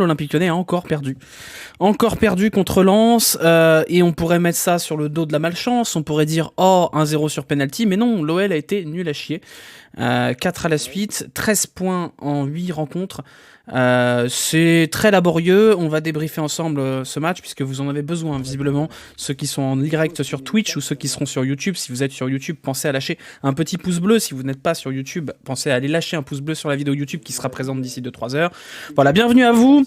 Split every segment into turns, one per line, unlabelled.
L'Olympique Lyonnais a encore perdu. Encore perdu contre Lens, et on pourrait mettre ça sur le dos de la malchance, on pourrait dire oh 1-0 sur penalty, mais non, l'OL a été nul à chier. 4 à la suite, 13 points en 8 rencontres. C'est très laborieux, on va débriefer ensemble ce match puisque vous en avez besoin visiblement, ceux qui sont en direct sur Twitch ou ceux qui seront sur YouTube. Si vous êtes sur YouTube, pensez à lâcher un petit pouce bleu. Si vous n'êtes pas sur YouTube, pensez à aller lâcher un pouce bleu sur la vidéo YouTube qui sera présente d'ici 2-3 heures. Voilà, bienvenue à vous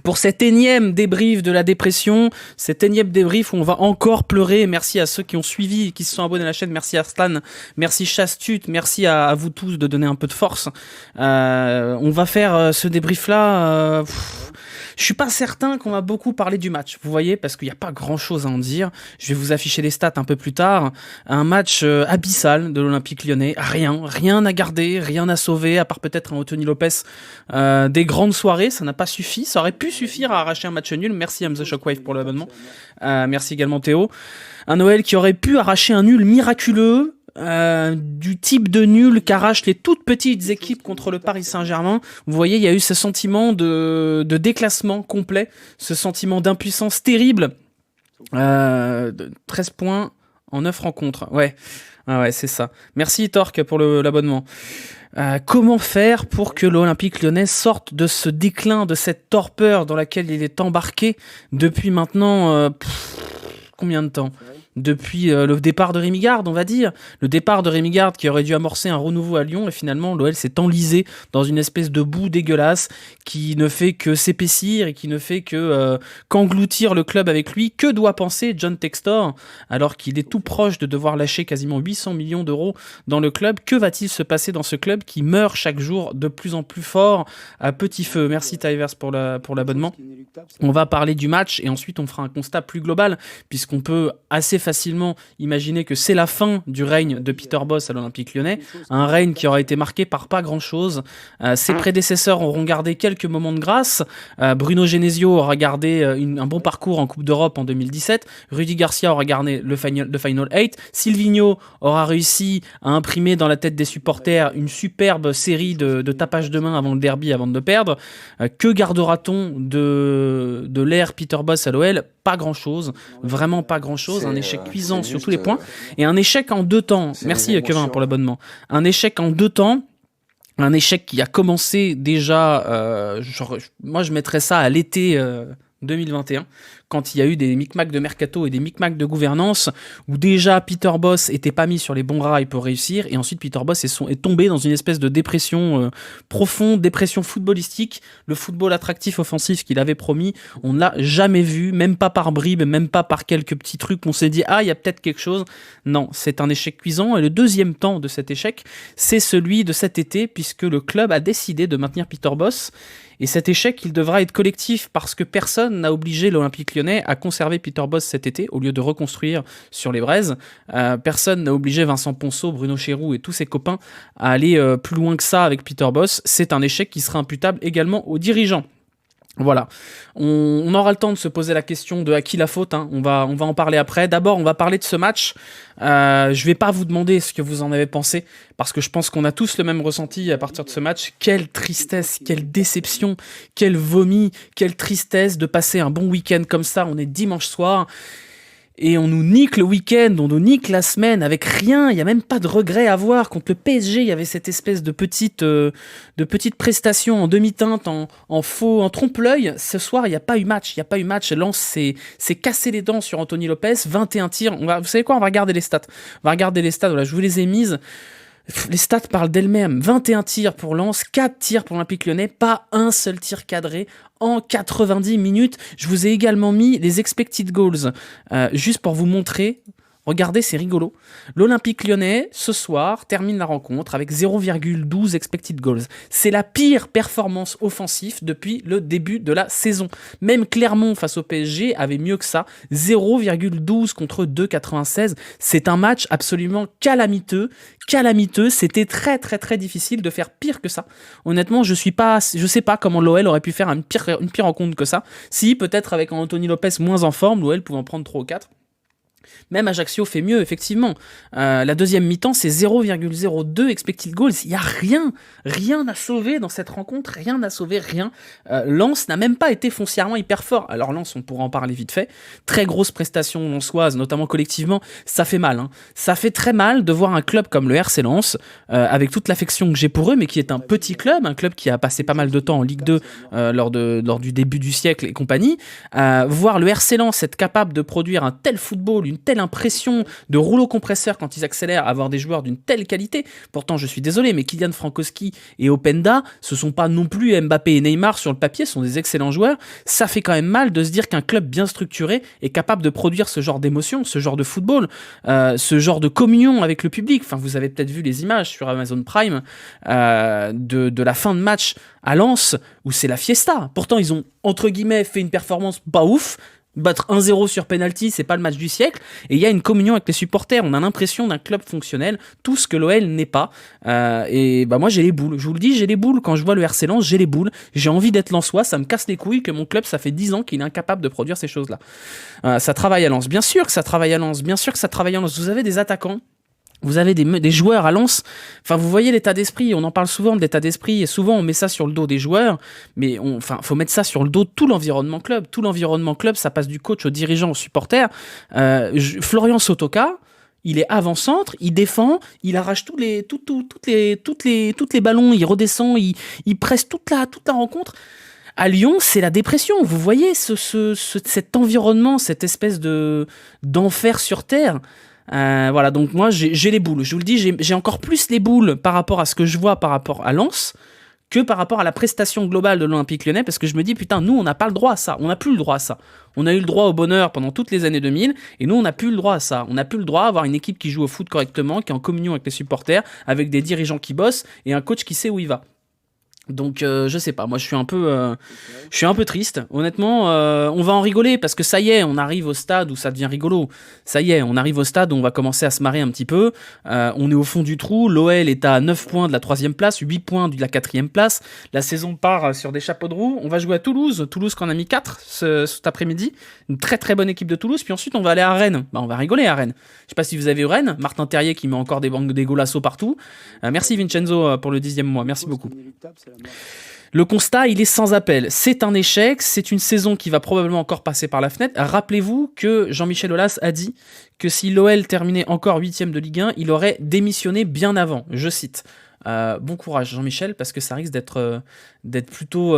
pour cet énième débrief de la dépression, cet énième débrief où on va encore pleurer. Merci à ceux qui ont suivi, qui se sont abonnés à la chaîne. Merci à Stan, merci Chastut, merci à vous tous de donner un peu de force. On va faire ce débrief-là. Je suis pas certain qu'on va beaucoup parler du match, vous voyez, parce qu'il n'y a pas grand-chose à en dire. Je vais vous afficher les stats un peu plus tard. Un match abyssal de l'Olympique Lyonnais. Rien à garder, rien à sauver, à part peut-être un Anthony Lopez. Des grandes soirées, ça n'a pas suffi. Ça aurait pu suffire à arracher un match nul. Merci à The Shockwave pour l'abonnement. Merci également Théo. Un OL qui aurait pu arracher un nul miraculeux. Du type de nul qu'arrachent les toutes petites équipes contre le Paris Saint-Germain. Vous voyez, il y a eu ce sentiment de déclassement complet, ce sentiment d'impuissance terrible. 13 points en 9 rencontres. Ouais, c'est ça. Merci Torque pour l'abonnement. Comment faire pour que l'Olympique Lyonnais sorte de ce déclin, de cette torpeur dans laquelle il est embarqué depuis maintenant combien de temps ? Depuis le départ de Rémi Garde, on va dire. Le départ de Rémi Garde qui aurait dû amorcer un renouveau à Lyon, et finalement l'OL s'est enlisé dans une espèce de boue dégueulasse qui ne fait que s'épaissir et qui ne fait que qu'engloutir le club avec lui. Que doit penser John Textor alors qu'il est tout proche de devoir lâcher quasiment 800 millions d'euros dans le club? Que va-t-il se passer dans ce club qui meurt chaque jour de plus en plus fort à petit feu? Merci Tyvers pour l'abonnement. On va parler du match et ensuite on fera un constat plus global puisqu'on peut assez facilement imaginer que c'est la fin du règne de Peter Bosz à l'Olympique Lyonnais, un règne qui aura été marqué par pas grand-chose. Ses prédécesseurs auront gardé quelques moments de grâce. Bruno Genesio aura gardé un bon parcours en Coupe d'Europe en 2017. Rudy Garcia aura gardé le Final 8. Silvinho aura réussi à imprimer dans la tête des supporters une superbe série de tapages de main avant le derby, avant de perdre. Que gardera-t-on de l'ère Peter Bosz à l'OL? Pas grand-chose, vraiment pas grand-chose. Un échec cuisant sur tous les points et un échec en 2 temps. Merci Kevin pour l'abonnement. Un échec en 2 temps. Un échec qui a commencé déjà, moi je mettrais ça à l'été 2021, quand il y a eu des micmacs de mercato et des micmacs de gouvernance, où déjà Peter Bosz était pas mis sur les bons rails pour réussir, et ensuite Peter Bosz est tombé dans une espèce de dépression profonde, dépression footballistique. Le football attractif offensif qu'il avait promis, on ne l'a jamais vu, même pas par bribes, même pas par quelques petits trucs, on s'est dit ah il y a peut-être quelque chose. Non, c'est un échec cuisant, et le deuxième temps de cet échec, c'est celui de cet été, puisque le club a décidé de maintenir Peter Bosz. Et cet échec, il devra être collectif parce que personne n'a obligé l'Olympique Lyonnais à conserver Peter Bosz cet été au lieu de reconstruire sur les braises. Personne n'a obligé Vincent Ponceau, Bruno Chéroux et tous ses copains à aller plus loin que ça avec Peter Bosz. C'est un échec qui sera imputable également aux dirigeants. Voilà, on aura le temps de se poser la question de à qui la faute, hein. On va en parler après. D'abord, on va parler de ce match. Je vais pas vous demander ce que vous en avez pensé, parce que je pense qu'on a tous le même ressenti à partir de ce match. Quelle tristesse, quelle déception, quel vomi, quelle tristesse de passer un bon week-end comme ça. On est dimanche soir. Et on nous nique le week-end, on nous nique la semaine avec rien, il n'y a même pas de regret à avoir. Contre le PSG, il y avait cette espèce de petite prestation en demi-teinte, en faux, en trompe-l'œil. Ce soir, il n'y a pas eu match, Lens s'est cassé les dents sur Anthony Lopez, 21 tirs. Vous savez quoi, on va regarder les stats. Voilà, je vous les ai mises. Les stats parlent d'elles-mêmes. 21 tirs pour Lens, 4 tirs pour l'Olympique Lyonnais, pas un seul tir cadré en 90 minutes. Je vous ai également mis les expected goals, juste pour vous montrer. Regardez, c'est rigolo. L'Olympique Lyonnais, ce soir, termine la rencontre avec 0,12 expected goals. C'est la pire performance offensive depuis le début de la saison. Même Clermont face au PSG avait mieux que ça. 0,12 contre 2,96. C'est un match absolument calamiteux. C'était très très très difficile de faire pire que ça. Honnêtement, je sais pas comment l'OL aurait pu faire une pire rencontre que ça. Si, peut-être avec un Anthony Lopez moins en forme, l'OL pouvait en prendre 3 ou 4. Même Ajaccio fait mieux, effectivement. La deuxième mi-temps, c'est 0,02 expected goals. Il n'y a rien à sauver dans cette rencontre, rien à sauver, rien. Lens n'a même pas été foncièrement hyper fort. Alors Lens, on pourra en parler vite fait. Très grosse prestation lensoise, notamment collectivement, ça fait mal. Hein. Ça fait très mal de voir un club comme le RC Lens, avec toute l'affection que j'ai pour eux, mais qui est un petit club, un club qui a passé pas mal de temps en Ligue 2 lors du début du siècle et compagnie. Voir le RC Lens être capable de produire un tel football, une telle impression de rouleau compresseur quand ils accélèrent, avoir des joueurs d'une telle qualité. Pourtant, je suis désolé, mais Kylian Frankowski et Openda, ce sont pas non plus Mbappé et Neymar sur le papier, ce sont des excellents joueurs. Ça fait quand même mal de se dire qu'un club bien structuré est capable de produire ce genre d'émotion, ce genre de football, ce genre de communion avec le public. Enfin, vous avez peut-être vu les images sur Amazon Prime de la fin de match à Lens, où c'est la fiesta. Pourtant, ils ont, entre guillemets, fait une performance pas ouf. Battre 1-0 sur penalty, c'est pas le match du siècle. Et il y a une communion avec les supporters. On a l'impression d'un club fonctionnel, tout ce que l'OL n'est pas. Et bah moi, j'ai les boules. Je vous le dis, j'ai les boules. Quand je vois le RC Lens, j'ai les boules. J'ai envie d'être lensois. Ça me casse les couilles que mon club, ça fait 10 ans qu'il est incapable de produire ces choses-là. Ça travaille à Lens. Bien sûr que ça travaille à Lens. Bien sûr que ça travaille à Lens. Vous avez des attaquants. Vous avez des joueurs à Lens, enfin vous voyez l'état d'esprit, on en parle souvent de l'état d'esprit, et souvent on met ça sur le dos des joueurs, mais faut mettre ça sur le dos de tout l'environnement club. Tout l'environnement club, ça passe du coach aux dirigeants, aux supporters. Florian Sotoka, il est avant-centre, il défend, il arrache tous les ballons, il redescend, il presse toute la rencontre. À Lyon, c'est la dépression. Vous voyez cet environnement, cette espèce d'enfer sur terre. Voilà, donc moi j'ai les boules. Je vous le dis, j'ai encore plus les boules par rapport à ce que je vois par rapport à Lens que par rapport à la prestation globale de l'Olympique Lyonnais, parce que je me dis, putain, nous on n'a pas le droit à ça, on n'a plus le droit à ça. On a eu le droit au bonheur pendant toutes les années 2000, et nous on n'a plus le droit à ça. On n'a plus le droit à avoir une équipe qui joue au foot correctement, qui est en communion avec les supporters, avec des dirigeants qui bossent, et un coach qui sait où il va. Donc je sais pas, moi je suis un peu triste, honnêtement. On va en rigoler parce que ça y est, on arrive au stade où ça devient rigolo. Ça y est, on arrive au stade où on va commencer à se marrer un petit peu. On est au fond du trou, l'OL est à 9 points de la 3ème place, 8 points de la 4ème place. La saison part sur des chapeaux de roue. On va jouer à Toulouse qui en a mis 4 cet après-midi. Une très très bonne équipe de Toulouse. Puis ensuite on va aller à Rennes. Bah, on va rigoler à Rennes. Je sais pas si vous avez eu Rennes, Martin Terrier qui met encore des golassos partout. Merci Vincenzo pour le 10e mois, merci beaucoup. Le constat, il est sans appel. C'est un échec, c'est une saison qui va probablement encore passer par la fenêtre. Rappelez-vous que Jean-Michel Aulas a dit que si l'OL terminait encore 8e de Ligue 1, il aurait démissionné bien avant. Je cite. Bon courage Jean-Michel, parce que ça risque d'être plutôt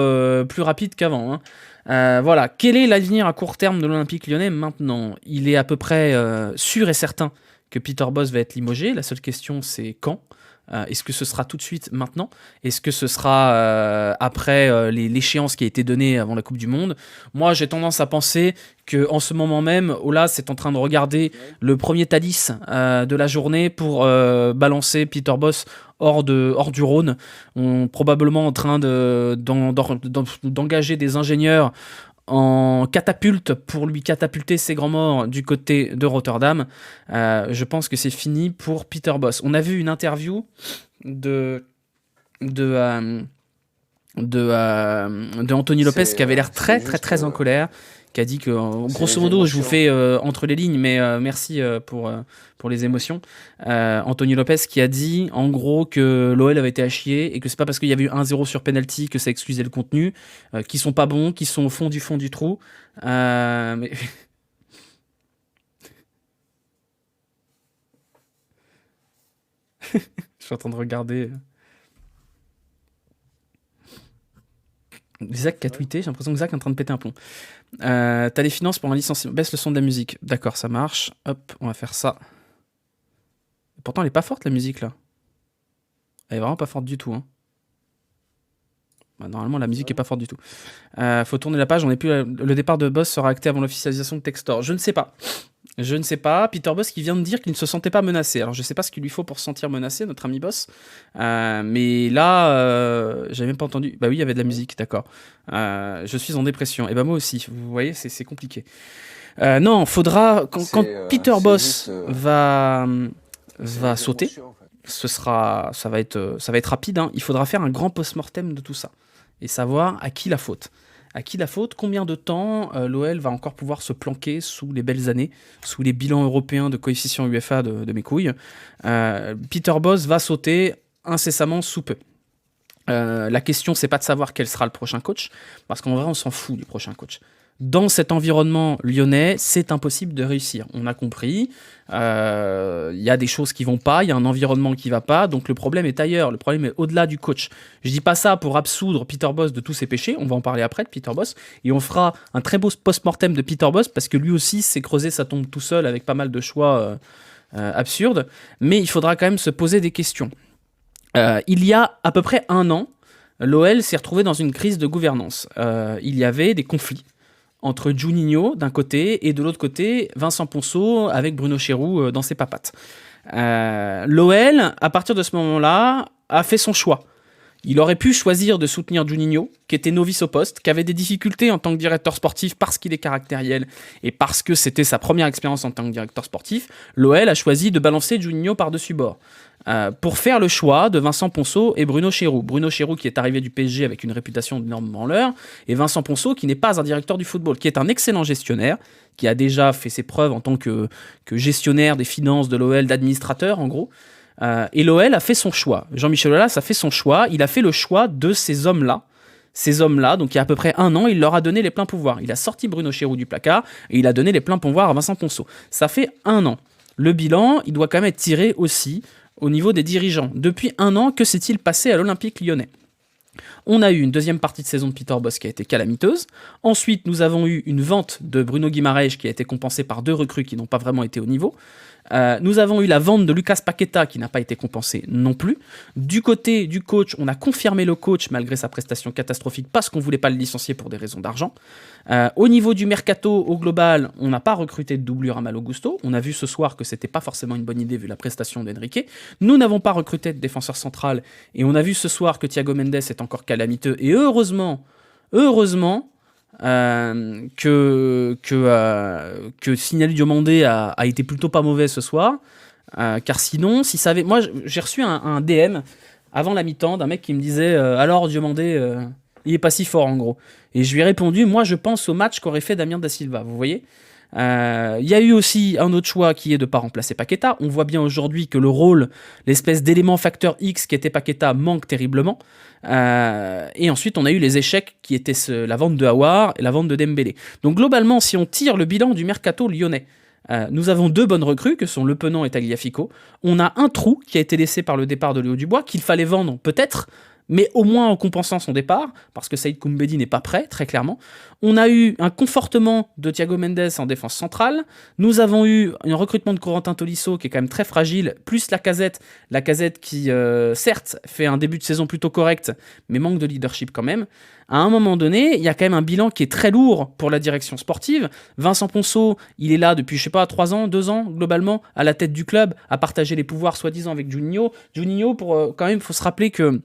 plus rapide qu'avant. Hein. Voilà. Quel est l'avenir à court terme de l'Olympique Lyonnais maintenant ? Il est à peu près sûr et certain que Peter Bosz va être limogé. La seule question, c'est quand ? Est-ce que ce sera tout de suite maintenant ? Est-ce que ce sera après l'échéance qui a été donnée avant la Coupe du Monde ? Moi, j'ai tendance à penser qu'en ce moment même, Aulas est en train de regarder le premier Thalys de la journée pour balancer Peter Bosz hors du Rhône. Probablement en train d'engager des ingénieurs en catapulte pour lui catapulter ses grands morts du côté de Rotterdam. Je pense que c'est fini pour Peter Bosz. On a vu une interview de Anthony Lopez qui avait l'air très en colère, qui a dit que grosso modo je vous fais entre les lignes, mais merci pour les émotions. Anthony Lopez qui a dit en gros que l'OL avait été à chier et que c'est pas parce qu'il y avait eu 1-0 sur penalty que ça excusait le contenu, qu'ils sont pas bons, qu'ils sont au fond du trou. Mais... je suis en train de regarder. Zach qui a tweeté, j'ai l'impression que Zach est en train de péter un plomb. T'as les finances pour un licenciement. Baisse le son de la musique. D'accord, ça marche. Hop, on va faire ça. Pourtant, elle est pas forte la musique là. Elle est vraiment pas forte du tout. Hein. Bah, normalement, la musique est pas forte du tout. Faut tourner la page. On est plus. Le départ de Bosz sera acté avant l'officialisation de Textor. Je ne sais pas. Peter Bosz qui vient de dire qu'il ne se sentait pas menacé. Alors je sais pas ce qu'il lui faut pour se sentir menacé, notre ami Bosz. Mais là, j'avais même pas entendu. Bah oui, il y avait de la musique, d'accord. Je suis en dépression. Et bah moi aussi. Vous voyez, c'est compliqué. Non, faudra quand Peter Bosz va sauter. Ça va être rapide. Hein. Il faudra faire un grand post-mortem de tout ça et savoir à qui la faute. À qui la faute? Combien de temps l'OL va encore pouvoir se planquer sous les belles années, sous les bilans européens de coefficient UEFA de mes couilles? Peter Bosz va sauter incessamment sous peu. La question, c'est pas de savoir quel sera le prochain coach, parce qu'en vrai, on s'en fout du prochain coach. Dans cet environnement lyonnais, c'est impossible de réussir. On a compris, il y a des choses qui vont pas, il y a un environnement qui va pas, donc le problème est ailleurs, le problème est au-delà du coach. Je dis pas ça pour absoudre Peter Bosz de tous ses péchés, on va en parler après de Peter Bosz, et on fera un très beau post-mortem de Peter Bosz, parce que lui aussi s'est creusé sa tombe tout seul avec pas mal de choix absurdes, mais il faudra quand même se poser des questions. Il y a à peu près 1 an, l'OL s'est retrouvé dans une crise de gouvernance. Il y avait des conflits entre Juninho d'un côté et de l'autre côté Vincent Ponceau avec Bruno Chéroux dans ses papates. L'OL, à partir de ce moment-là, a fait son choix. Il aurait pu choisir de soutenir Juninho, qui était novice au poste, qui avait des difficultés en tant que directeur sportif parce qu'il est caractériel et parce que c'était sa première expérience en tant que directeur sportif. L'OL a choisi de balancer Juninho par-dessus bord. Pour faire le choix de Vincent Ponceau et Bruno Chéroux. Bruno Chéroux qui est arrivé du PSG avec une réputation d'énorme branleur, et Vincent Ponceau qui n'est pas un directeur du football, qui est un excellent gestionnaire, qui a déjà fait ses preuves en tant que gestionnaire des finances de l'OL, d'administrateur en gros. Et l'OL a fait son choix. Jean-Michel Aulas a fait son choix. Il a fait le choix de ces hommes-là. Ces hommes-là, donc il y a à peu près 1 an, il leur a donné les pleins pouvoirs. Il a sorti Bruno Chéroux du placard et il a donné les pleins pouvoirs à Vincent Ponceau. Ça fait 1 an. Le bilan, il doit quand même être tiré aussi au niveau des dirigeants. Depuis 1 an, que s'est-il passé à l'Olympique Lyonnais? On a eu une deuxième partie de saison de Peter Bosz qui a été calamiteuse. Ensuite, nous avons eu une vente de Bruno Guimaraes qui a été compensée par 2 recrues qui n'ont pas vraiment été au niveau. Nous avons eu la vente de Lucas Paqueta qui n'a pas été compensée non plus. Du côté du coach, on a confirmé le coach malgré sa prestation catastrophique parce qu'on ne voulait pas le licencier pour des raisons d'argent. Au niveau du mercato, au global, on n'a pas recruté de doublure à Malo Gusto. On a vu ce soir que c'était pas forcément une bonne idée vu la prestation d'Enrique. Nous n'avons pas recruté de défenseur central et on a vu ce soir que Thiago Mendes est encore calamiteux. Et heureusement, que Signali Diomandé a été plutôt pas mauvais ce soir, car sinon, si ça avait... Moi, j'ai reçu un DM avant la mi-temps d'un mec qui me disait alors Diomandé, il est pas si fort en gros. Et je lui ai répondu, moi je pense au match qu'aurait fait Damien Da Silva, vous voyez. Il y a eu aussi un autre choix qui est de ne pas remplacer Paqueta. On voit bien aujourd'hui que le rôle, l'espèce d'élément facteur X qui était Paqueta manque terriblement. Et ensuite, on a eu les échecs qui étaient la vente de Aouar et la vente de Dembélé. Donc globalement, si on tire le bilan du mercato lyonnais, nous avons 2 bonnes recrues que sont Le Penant et Tagliafico. On a un trou qui a été laissé par le départ de Léo Dubois qu'il fallait vendre peut-être, mais au moins en compensant son départ, parce que Saïd Koumbedi n'est pas prêt, très clairement. On a eu un confortement de Thiago Mendes en défense centrale. Nous avons eu un recrutement de Corentin Tolisso qui est quand même très fragile, plus Lacazette qui, certes, fait un début de saison plutôt correct, mais manque de leadership quand même. À un moment donné, il y a quand même un bilan qui est très lourd pour la direction sportive. Vincent Ponceau, il est là depuis, 3 ans, 2 ans, globalement, à la tête du club, à partager les pouvoirs soi-disant avec Juninho. Juninho, quand même, il faut se rappeler que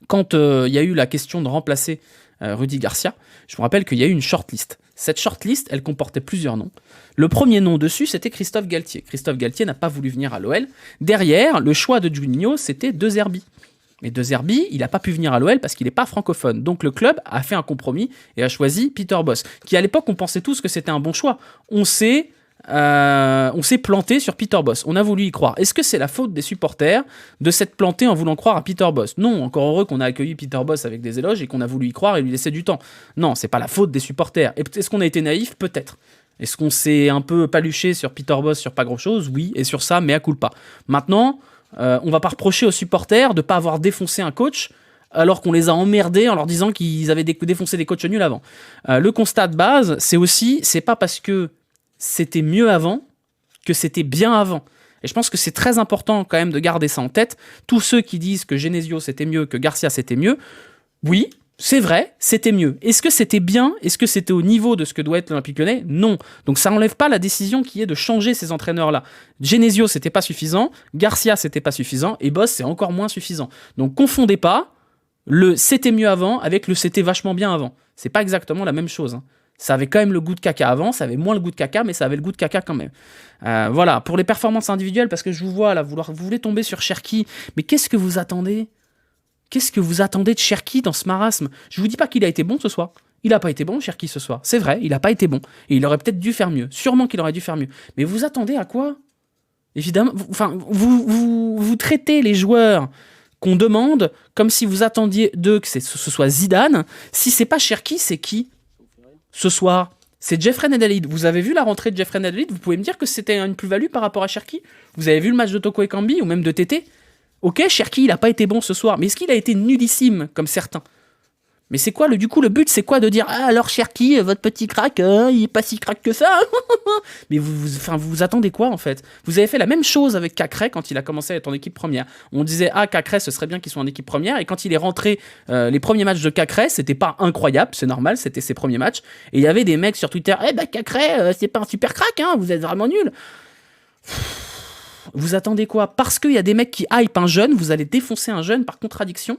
quand il y a eu la question de remplacer Rudy Garcia, je me rappelle qu'il y a eu une shortlist. Cette shortlist, elle comportait plusieurs noms. Le premier nom dessus, c'était Christophe Galtier. Christophe Galtier n'a pas voulu venir à l'OL. Derrière, le choix de Juninho, c'était De Zerbi. Mais De Zerbi, il n'a pas pu venir à l'OL parce qu'il n'est pas francophone. Donc le club a fait un compromis et a choisi Peter Bosz, qui à l'époque, on pensait tous que c'était un bon choix. On s'est planté sur Peter Bosz. On a voulu y croire. Est-ce que c'est la faute des supporters de s'être planté en voulant croire à Peter Bosz? Non, encore heureux qu'on a accueilli Peter Bosz avec des éloges et qu'on a voulu y croire et lui laisser du temps. Non, c'est pas la faute des supporters. Est-ce qu'on a été naïf? Peut-être. Est-ce qu'on s'est un peu paluché sur Peter Bosz sur pas grand-chose? Oui, et sur ça, mea culpa. Maintenant, on va pas reprocher aux supporters de pas avoir défoncé un coach alors qu'on les a emmerdés en leur disant qu'ils avaient défoncé des coachs nuls avant. Le constat de base, c'est pas parce que c'était mieux avant que c'était bien avant. Et je pense que c'est très important quand même de garder ça en tête. Tous ceux qui disent que Genesio c'était mieux, que Garcia c'était mieux, oui, c'est vrai, c'était mieux. Est-ce que c'était bien? Est-ce que c'était au niveau de ce que doit être l'Olympique Lyonnais? Non. Donc ça n'enlève pas la décision qui est de changer ces entraîneurs-là. Genesio c'était pas suffisant, Garcia c'était pas suffisant, et Bosz c'est encore moins suffisant. Donc confondez pas le c'était mieux avant avec le c'était vachement bien avant. C'est pas exactement la même chose, hein. Ça avait quand même le goût de caca avant, ça avait moins le goût de caca, mais ça avait le goût de caca quand même. Voilà, pour les performances individuelles, parce que je vous vois là, vous voulez tomber sur Cherki, mais qu'est-ce que vous attendez? Qu'est-ce que vous attendez de Cherki dans ce marasme? Je vous dis pas qu'il a été bon ce soir. Il n'a pas été bon, Cherki, ce soir. C'est vrai, il n'a pas été bon. Et il aurait peut-être dû faire mieux. Sûrement qu'il aurait dû faire mieux. Mais vous attendez à quoi? Évidemment, vous traitez les joueurs qu'on demande comme si vous attendiez d'eux que ce soit Zidane. Si c'est pas Cherki, c'est qui ce soir? C'est Jeffrey Nedalid. Vous avez vu la rentrée de Jeffrey Nedalid? Vous pouvez me dire que c'était une plus-value par rapport à Cherki? Vous avez vu le match de Toko Ekambi ou même de Tété? Ok, Cherki, il n'a pas été bon ce soir. Mais est-ce qu'il a été nullissime comme certains? Mais c'est quoi du coup, le but, c'est quoi de dire ah alors Cherki, votre petit crack, il est pas si crack que ça. Mais vous attendez quoi en fait? Vous avez fait la même chose avec Cacré quand il a commencé à être en équipe première. On disait ah Cacré, ce serait bien qu'il soit en équipe première, et quand il est rentré, les premiers matchs de Cacré, c'était pas incroyable, c'est normal, c'était ses premiers matchs, et il y avait des mecs sur Twitter, eh bah Cacré, c'est pas un super crack, hein, vous êtes vraiment nul. Vous attendez quoi? Parce qu'il y a des mecs qui hype un jeune, vous allez défoncer un jeune par contradiction,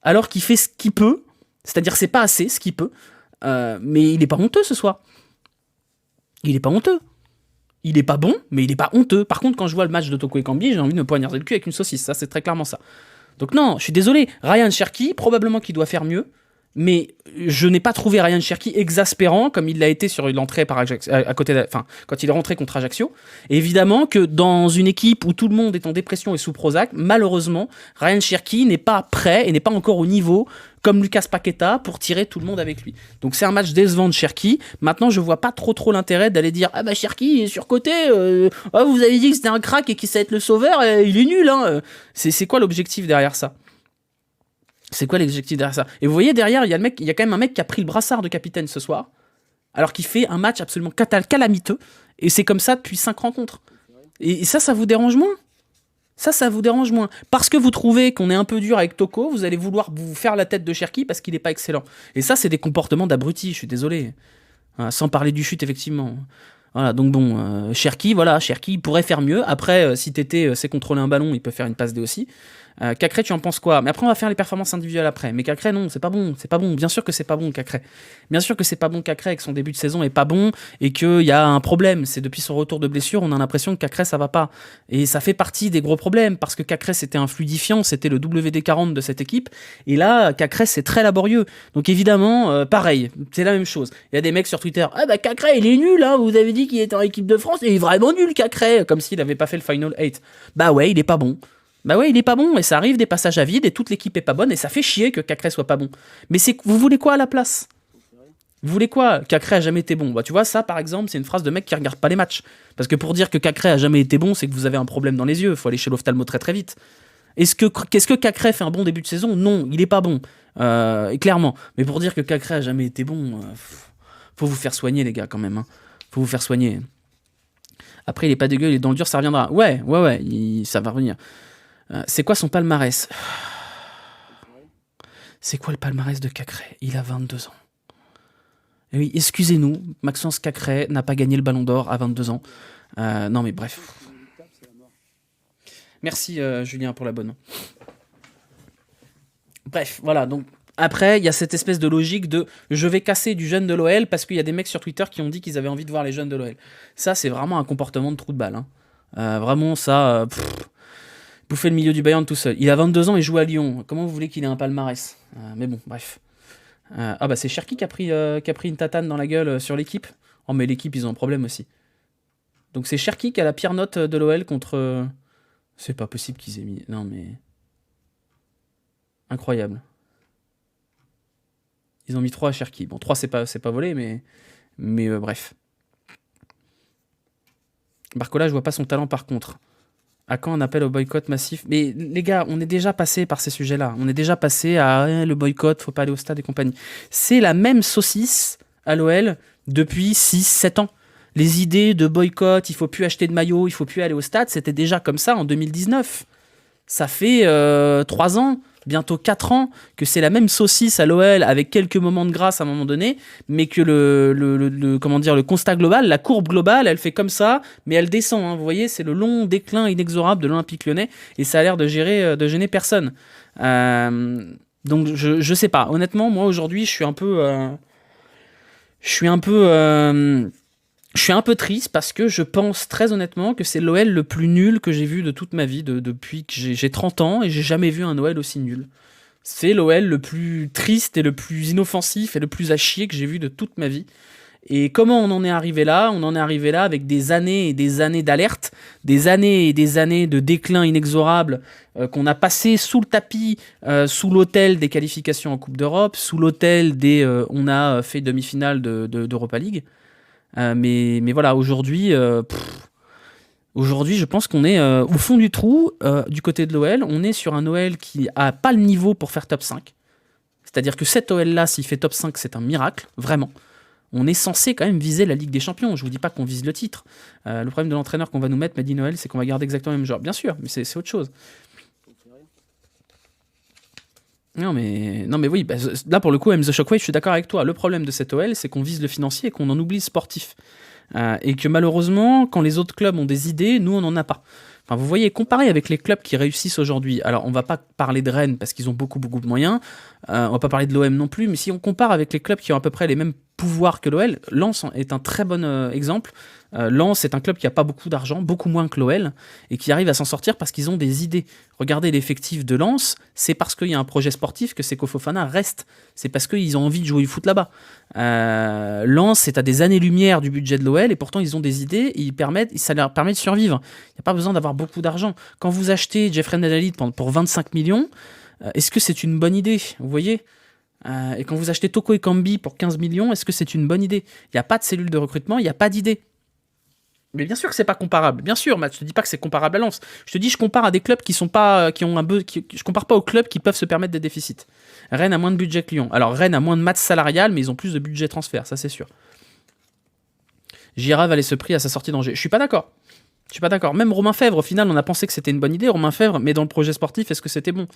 alors qu'il fait ce qu'il peut. C'est-à-dire, c'est pas assez ce qu'il peut, mais il est pas honteux ce soir. Il est pas honteux. Il est pas bon, mais il est pas honteux. Par contre, quand je vois le match de Toko Ekambi, j'ai envie de me poignarder le cul avec une saucisse. Ça, c'est très clairement ça. Donc non, je suis désolé. Ryan Cherki, probablement qu'il doit faire mieux, mais je n'ai pas trouvé Ryan Cherki exaspérant comme il l'a été sur l'entrée par à côté quand il est rentré contre Ajaccio. Et évidemment que dans une équipe où tout le monde est en dépression et sous Prozac, malheureusement, Ryan Cherki n'est pas prêt et n'est pas encore au niveau comme Lucas Paqueta pour tirer tout le monde avec lui. Donc c'est un match décevant de Cherki. Maintenant, je vois pas trop l'intérêt d'aller dire ah bah Cherki est surcoté, vous avez dit que c'était un crack et qu'il sait être le sauveur, il est nul hein. C'est quoi l'objectif derrière ça? C'est quoi l'objectif derrière ça? Et vous voyez derrière, il y a quand même un mec qui a pris le brassard de capitaine ce soir, alors qu'il fait un match absolument calamiteux, et c'est comme ça depuis 5 rencontres. Et ça vous dérange moins? Ça vous dérange moins. Parce que vous trouvez qu'on est un peu dur avec Toko, vous allez vouloir vous faire la tête de Cherki parce qu'il n'est pas excellent. Et ça, c'est des comportements d'abrutis, je suis désolé. Sans parler du chute, effectivement. Voilà, donc bon, Cherki pourrait faire mieux. Après, si Tété sait contrôler un ballon, il peut faire une passe D aussi. Cacré, tu en penses quoi? Mais après, on va faire les performances individuelles après. Mais Cacré, non, c'est pas bon. Bien sûr que c'est pas bon, Cacré. Bien sûr que c'est pas bon, Cacré, que son début de saison est pas bon et qu'il y a un problème. C'est depuis son retour de blessure, on a l'impression que Cacré, ça va pas. Et ça fait partie des gros problèmes parce que Cacré, c'était un fluidifiant, c'était le WD-40 de cette équipe. Et là, Cacré, c'est très laborieux. Donc évidemment, pareil, c'est la même chose. Il y a des mecs sur Twitter, ah bah Cacré, il est nul, hein, vous avez dit qu'il était en équipe de France, et il est vraiment nul, Cacré, comme s'il avait pas fait le Final 8. Bah ouais, il est pas bon. Bah ouais, il est pas bon, et ça arrive des passages à vide, et toute l'équipe est pas bonne, et ça fait chier que Cacré soit pas bon. Mais vous voulez quoi à la place? Vous voulez quoi? Cacré a jamais été bon. Bah tu vois, ça par exemple, c'est une phrase de mec qui regarde pas les matchs. Parce que pour dire que Cacré a jamais été bon, c'est que vous avez un problème dans les yeux, faut aller chez l'ophtalmo très vite. Qu'est-ce que Cacré fait un bon début de saison? Non, il est pas bon, clairement. Mais pour dire que Cacré a jamais été bon, faut vous faire soigner les gars quand même, hein. Faut vous faire soigner. Après il est pas dégueu, il est dans le dur, ça reviendra. Ouais, ça va revenir. C'est quoi son palmarès? C'est quoi le palmarès de Cacré? Il a 22 ans. Et oui, excusez-nous, Maxence Cacré n'a pas gagné le Ballon d'Or à 22 ans. Non mais bref. Merci Julien pour l'abonnement. Bref, voilà, donc après, il y a cette espèce de logique de je vais casser du jeune de l'OL parce qu'il y a des mecs sur Twitter qui ont dit qu'ils avaient envie de voir les jeunes de l'OL. Ça, c'est vraiment un comportement de trou de balle, hein. Vraiment, ça... bouffer le milieu du Bayern tout seul. Il a 22 ans et joue à Lyon. Comment vous voulez qu'il ait un palmarès? Mais bon, bref. Ah bah c'est Cherki qui a pris une tatane dans la gueule sur l'équipe. Oh mais l'équipe, ils ont un problème aussi. Donc c'est Cherki qui a la pire note de l'OL contre... C'est pas possible qu'ils aient mis... Non mais... Incroyable. Ils ont mis 3 à Cherki. Bon, 3 c'est pas volé, mais bref. Barcola, je vois pas son talent par contre. À quand un appel au boycott massif? Mais les gars, on est déjà passé par ces sujets-là. On est déjà passé à le boycott, faut pas aller au stade et compagnie. C'est la même saucisse à l'OL depuis 6-7 ans. Les idées de boycott, il faut plus acheter de maillot, il faut plus aller au stade, c'était déjà comme ça en 2019. Ça fait 3 ans, bientôt 4 ans, que c'est la même saucisse à l'OL avec quelques moments de grâce à un moment donné, mais que le constat global, la courbe globale, elle fait comme ça, mais elle descend, hein, vous voyez, c'est le long déclin inexorable de l'Olympique Lyonnais, et ça a l'air de gêner personne. Donc je sais pas, honnêtement, moi aujourd'hui, je suis un peu triste parce que je pense très honnêtement que c'est l'OL le plus nul que j'ai vu de toute ma vie depuis que j'ai 30 ans et j'ai jamais vu un OL aussi nul. C'est l'OL le plus triste et le plus inoffensif et le plus à chier que j'ai vu de toute ma vie. Et comment on en est arrivé là? On en est arrivé là avec des années et des années d'alerte, des années et des années de déclin inexorable qu'on a passé sous le tapis, sous l'autel des qualifications en Coupe d'Europe, sous l'autel des on a fait demi-finale d'Europa League. Mais voilà, aujourd'hui, je pense qu'on est au fond du trou du côté de l'OL. On est sur un OL qui a pas le niveau pour faire top 5. C'est-à-dire que cet OL-là, s'il fait top 5, c'est un miracle, vraiment. On est censé quand même viser la Ligue des Champions. Je vous dis pas qu'on vise le titre. Le problème de l'entraîneur qu'on va nous mettre, Mehdi Noël, c'est qu'on va garder exactement le même joueur. Bien sûr, mais c'est autre chose. Non mais oui, bah, là pour le coup, M The Shockwave, je suis d'accord avec toi. Le problème de cette OL, c'est qu'on vise le financier et qu'on en oublie le sportif. Et que malheureusement, quand les autres clubs ont des idées, nous on n'en a pas. Enfin, vous voyez, comparé avec les clubs qui réussissent aujourd'hui, alors on va pas parler de Rennes parce qu'ils ont beaucoup de moyens, on va pas parler de l'OM non plus, mais si on compare avec les clubs qui ont à peu près les mêmes pouvoirs que l'OL, Lens est un très bon exemple. Lens est un club qui a pas beaucoup d'argent, beaucoup moins que l'OL, et qui arrive à s'en sortir parce qu'ils ont des idées. Regardez l'effectif de Lens, c'est parce qu'il y a un projet sportif que Seko Fofana reste. C'est parce qu'ils ont envie de jouer au foot là-bas. Lens, c'est à des années-lumière du budget de l'OL, et pourtant ils ont des idées, et ça leur permet de survivre. Il n'y a pas besoin d'avoir beaucoup d'argent. Quand vous achetez Jeffrey Nadalid pour 25 millions, est-ce que c'est une bonne idée? Vous voyez? Et quand vous achetez Toko Ekambi pour 15 millions, est-ce que c'est une bonne idée? Il n'y a pas de cellule de recrutement, il n'y a pas d'idée. Mais bien sûr que c'est pas comparable. Bien sûr, Matt, je te dis pas que c'est comparable à Lens. Je te dis, je compare à des clubs qui sont pas, qui ont je compare pas aux clubs qui peuvent se permettre des déficits. Rennes a moins de budget que Lyon. Alors Rennes a moins de masse salariale, mais ils ont plus de budget transfert, ça c'est sûr. Gira valait ce prix à sa sortie d'Angers. Je suis pas d'accord. Je suis pas d'accord. Même Romain Fèvre, au final, on a pensé que c'était une bonne idée, Romain Fèvre, mais dans le projet sportif, est-ce que c'était bon?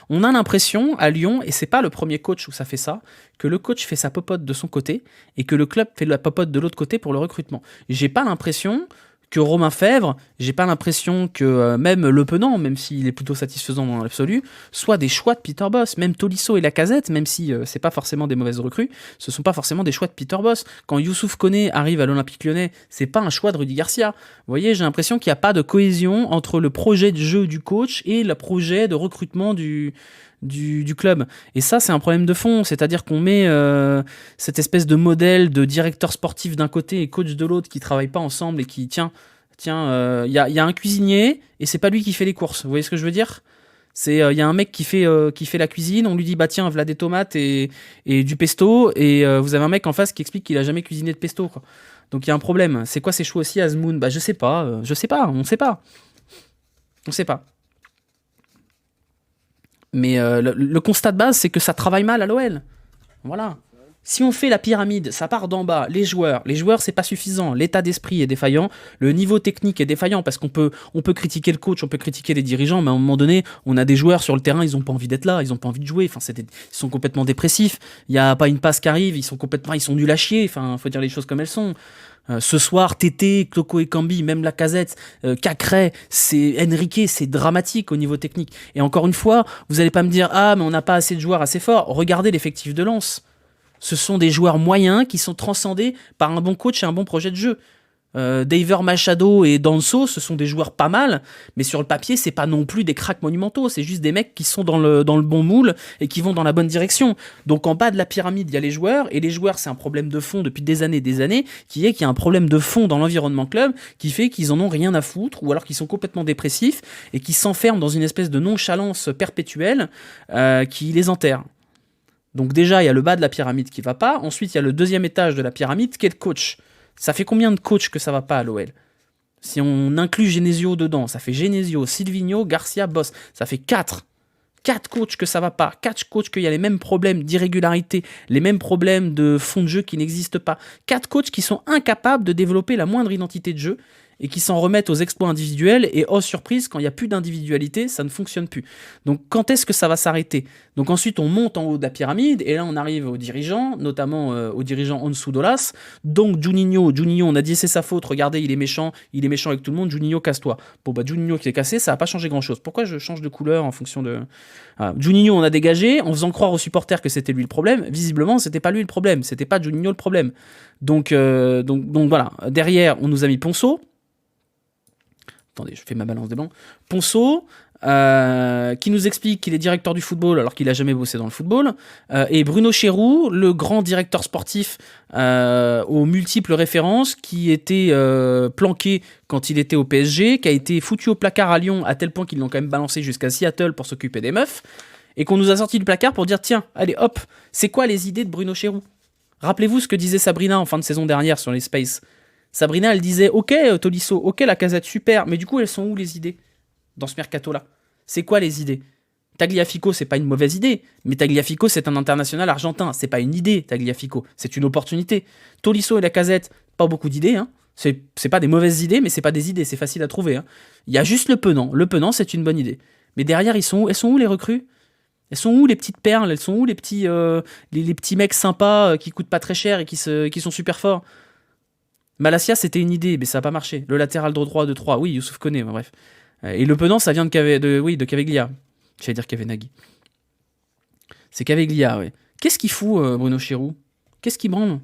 On a l'impression à Lyon, et c'est pas le premier coach où ça fait ça, que le coach fait sa popote de son côté et que le club fait la popote de l'autre côté pour le recrutement. J'ai pas l'impression que Romain Fèvre, j'ai pas l'impression que même Le Penant, même s'il est plutôt satisfaisant dans l'absolu, soit des choix de Peter Bosz. Même Tolisso et Lacazette, même si c'est pas forcément des mauvaises recrues, ce sont pas forcément des choix de Peter Bosz. Quand Youssouf Koné arrive à l'Olympique Lyonnais, c'est pas un choix de Rudy Garcia. Vous voyez, j'ai l'impression qu'il n'y a pas de cohésion entre le projet de jeu du coach et le projet de recrutement du club. Et ça, c'est un problème de fond. C'est-à-dire qu'on met cette espèce de modèle de directeur sportif d'un côté et coach de l'autre qui travaillent pas ensemble et qui, tiens, il y a un cuisinier et c'est pas lui qui fait les courses. Vous voyez ce que je veux dire? C'est y a un mec qui fait la cuisine, on lui dit bah tiens, voilà des tomates et du pesto, et vous avez un mec en face qui explique qu'il a jamais cuisiné de pesto, quoi. Donc il y a un problème. C'est quoi ces choix aussi, Azmoun? Bah je sais pas, on sait pas. On sait pas. Mais le constat de base, c'est que ça travaille mal à l'OL. Voilà. Si on fait la pyramide, ça part d'en bas, les joueurs, c'est pas suffisant, l'état d'esprit est défaillant, le niveau technique est défaillant, parce qu'on peut critiquer le coach, on peut critiquer les dirigeants, mais à un moment donné, on a des joueurs sur le terrain, ils ont pas envie d'être là, ils ont pas envie de jouer, enfin, ils sont complètement dépressifs, il y a pas une passe qui arrive, ils sont nuls à chier, enfin, faut dire les choses comme elles sont. Ce soir, Tété, Toko Ekambi, même Lacazette, Cacré, c'est Enrique, c'est dramatique au niveau technique. Et encore une fois, vous allez pas me dire ah mais on n'a pas assez de joueurs assez forts. Regardez l'effectif de Lens. Ce sont des joueurs moyens qui sont transcendés par un bon coach et un bon projet de jeu. Daver Machado et Danso, ce sont des joueurs pas mal, mais sur le papier, c'est pas non plus des cracks monumentaux, c'est juste des mecs qui sont dans le bon moule et qui vont dans la bonne direction. Donc en bas de la pyramide, il y a les joueurs, et les joueurs, c'est un problème de fond depuis des années, qu'il y a un problème de fond dans l'environnement club qui fait qu'ils en ont rien à foutre, ou alors qu'ils sont complètement dépressifs et qui s'enferment dans une espèce de nonchalance perpétuelle qui les enterre. Donc déjà, il y a le bas de la pyramide qui va pas, ensuite il y a le deuxième étage de la pyramide qui est le coach. Ça fait combien de coachs que ça va pas à l'OL? Si on inclut Genesio dedans, ça fait Genesio, Silvino, Garcia, Boss. Ça fait 4. 4 coachs que ça va pas. 4 coachs qu'il y a les mêmes problèmes d'irrégularité, les mêmes problèmes de fond de jeu qui n'existent pas. 4 coachs qui sont incapables de développer la moindre identité de jeu et qui s'en remettent aux exploits individuels, et oh surprise, quand il n'y a plus d'individualité, ça ne fonctionne plus. Donc quand est-ce que ça va s'arrêter? Donc ensuite on monte en haut de la pyramide, et là on arrive aux dirigeants, notamment aux dirigeants en dessous d'Olas. Donc Juninho, on a dit c'est sa faute, regardez il est méchant avec tout le monde, Juninho casse-toi. Bon bah Juninho qui est cassé, ça n'a pas changé grand-chose. Pourquoi je change de couleur en fonction de... Juninho on a dégagé, en faisant croire aux supporters que c'était lui le problème. Visiblement c'était pas lui le problème, c'était pas Juninho le problème. Donc voilà, derrière on nous a mis Ponceau. Attendez, je fais ma balance des blancs. Ponceau, qui nous explique qu'il est directeur du football alors qu'il a jamais bossé dans le football, et Bruno Chéroux, le grand directeur sportif aux multiples références, qui était planqué quand il était au PSG, qui a été foutu au placard à Lyon à tel point qu'ils l'ont quand même balancé jusqu'à Seattle pour s'occuper des meufs, et qu'on nous a sorti du placard pour dire tiens, allez hop, c'est quoi les idées de Bruno Chéroux? Rappelez-vous ce que disait Sabrina en fin de saison dernière sur les Space. Sabrina, elle disait ok Tolisso, ok Lacazette, super, mais du coup elles sont où les idées dans ce mercato-là? C'est quoi les idées? Tagliafico, c'est pas une mauvaise idée, mais Tagliafico, c'est un international argentin. C'est pas une idée, Tagliafico, c'est une opportunité. Tolisso et Lacazette, pas beaucoup d'idées, hein. C'est pas des mauvaises idées, mais c'est pas des idées, c'est facile à trouver, hein. Il y a juste le Penant. Le Penant, c'est une bonne idée. Mais derrière, ils sont où? Elles sont où les recrues? Elles sont où les petites perles? Elles sont où les petits, les petits mecs sympas qui coûtent pas très cher et qui sont super forts? Malassia, c'était une idée, mais ça a pas marché. Le latéral droit de 3, oui, Youssouf Koné, bref. Et le Penant, ça vient de Caveglia. J'allais dire Kavenaghi. C'est Caveglia, ouais. Qu'est-ce qu'il fout, Bruno Chéroux? Qu'est-ce qu'il branle?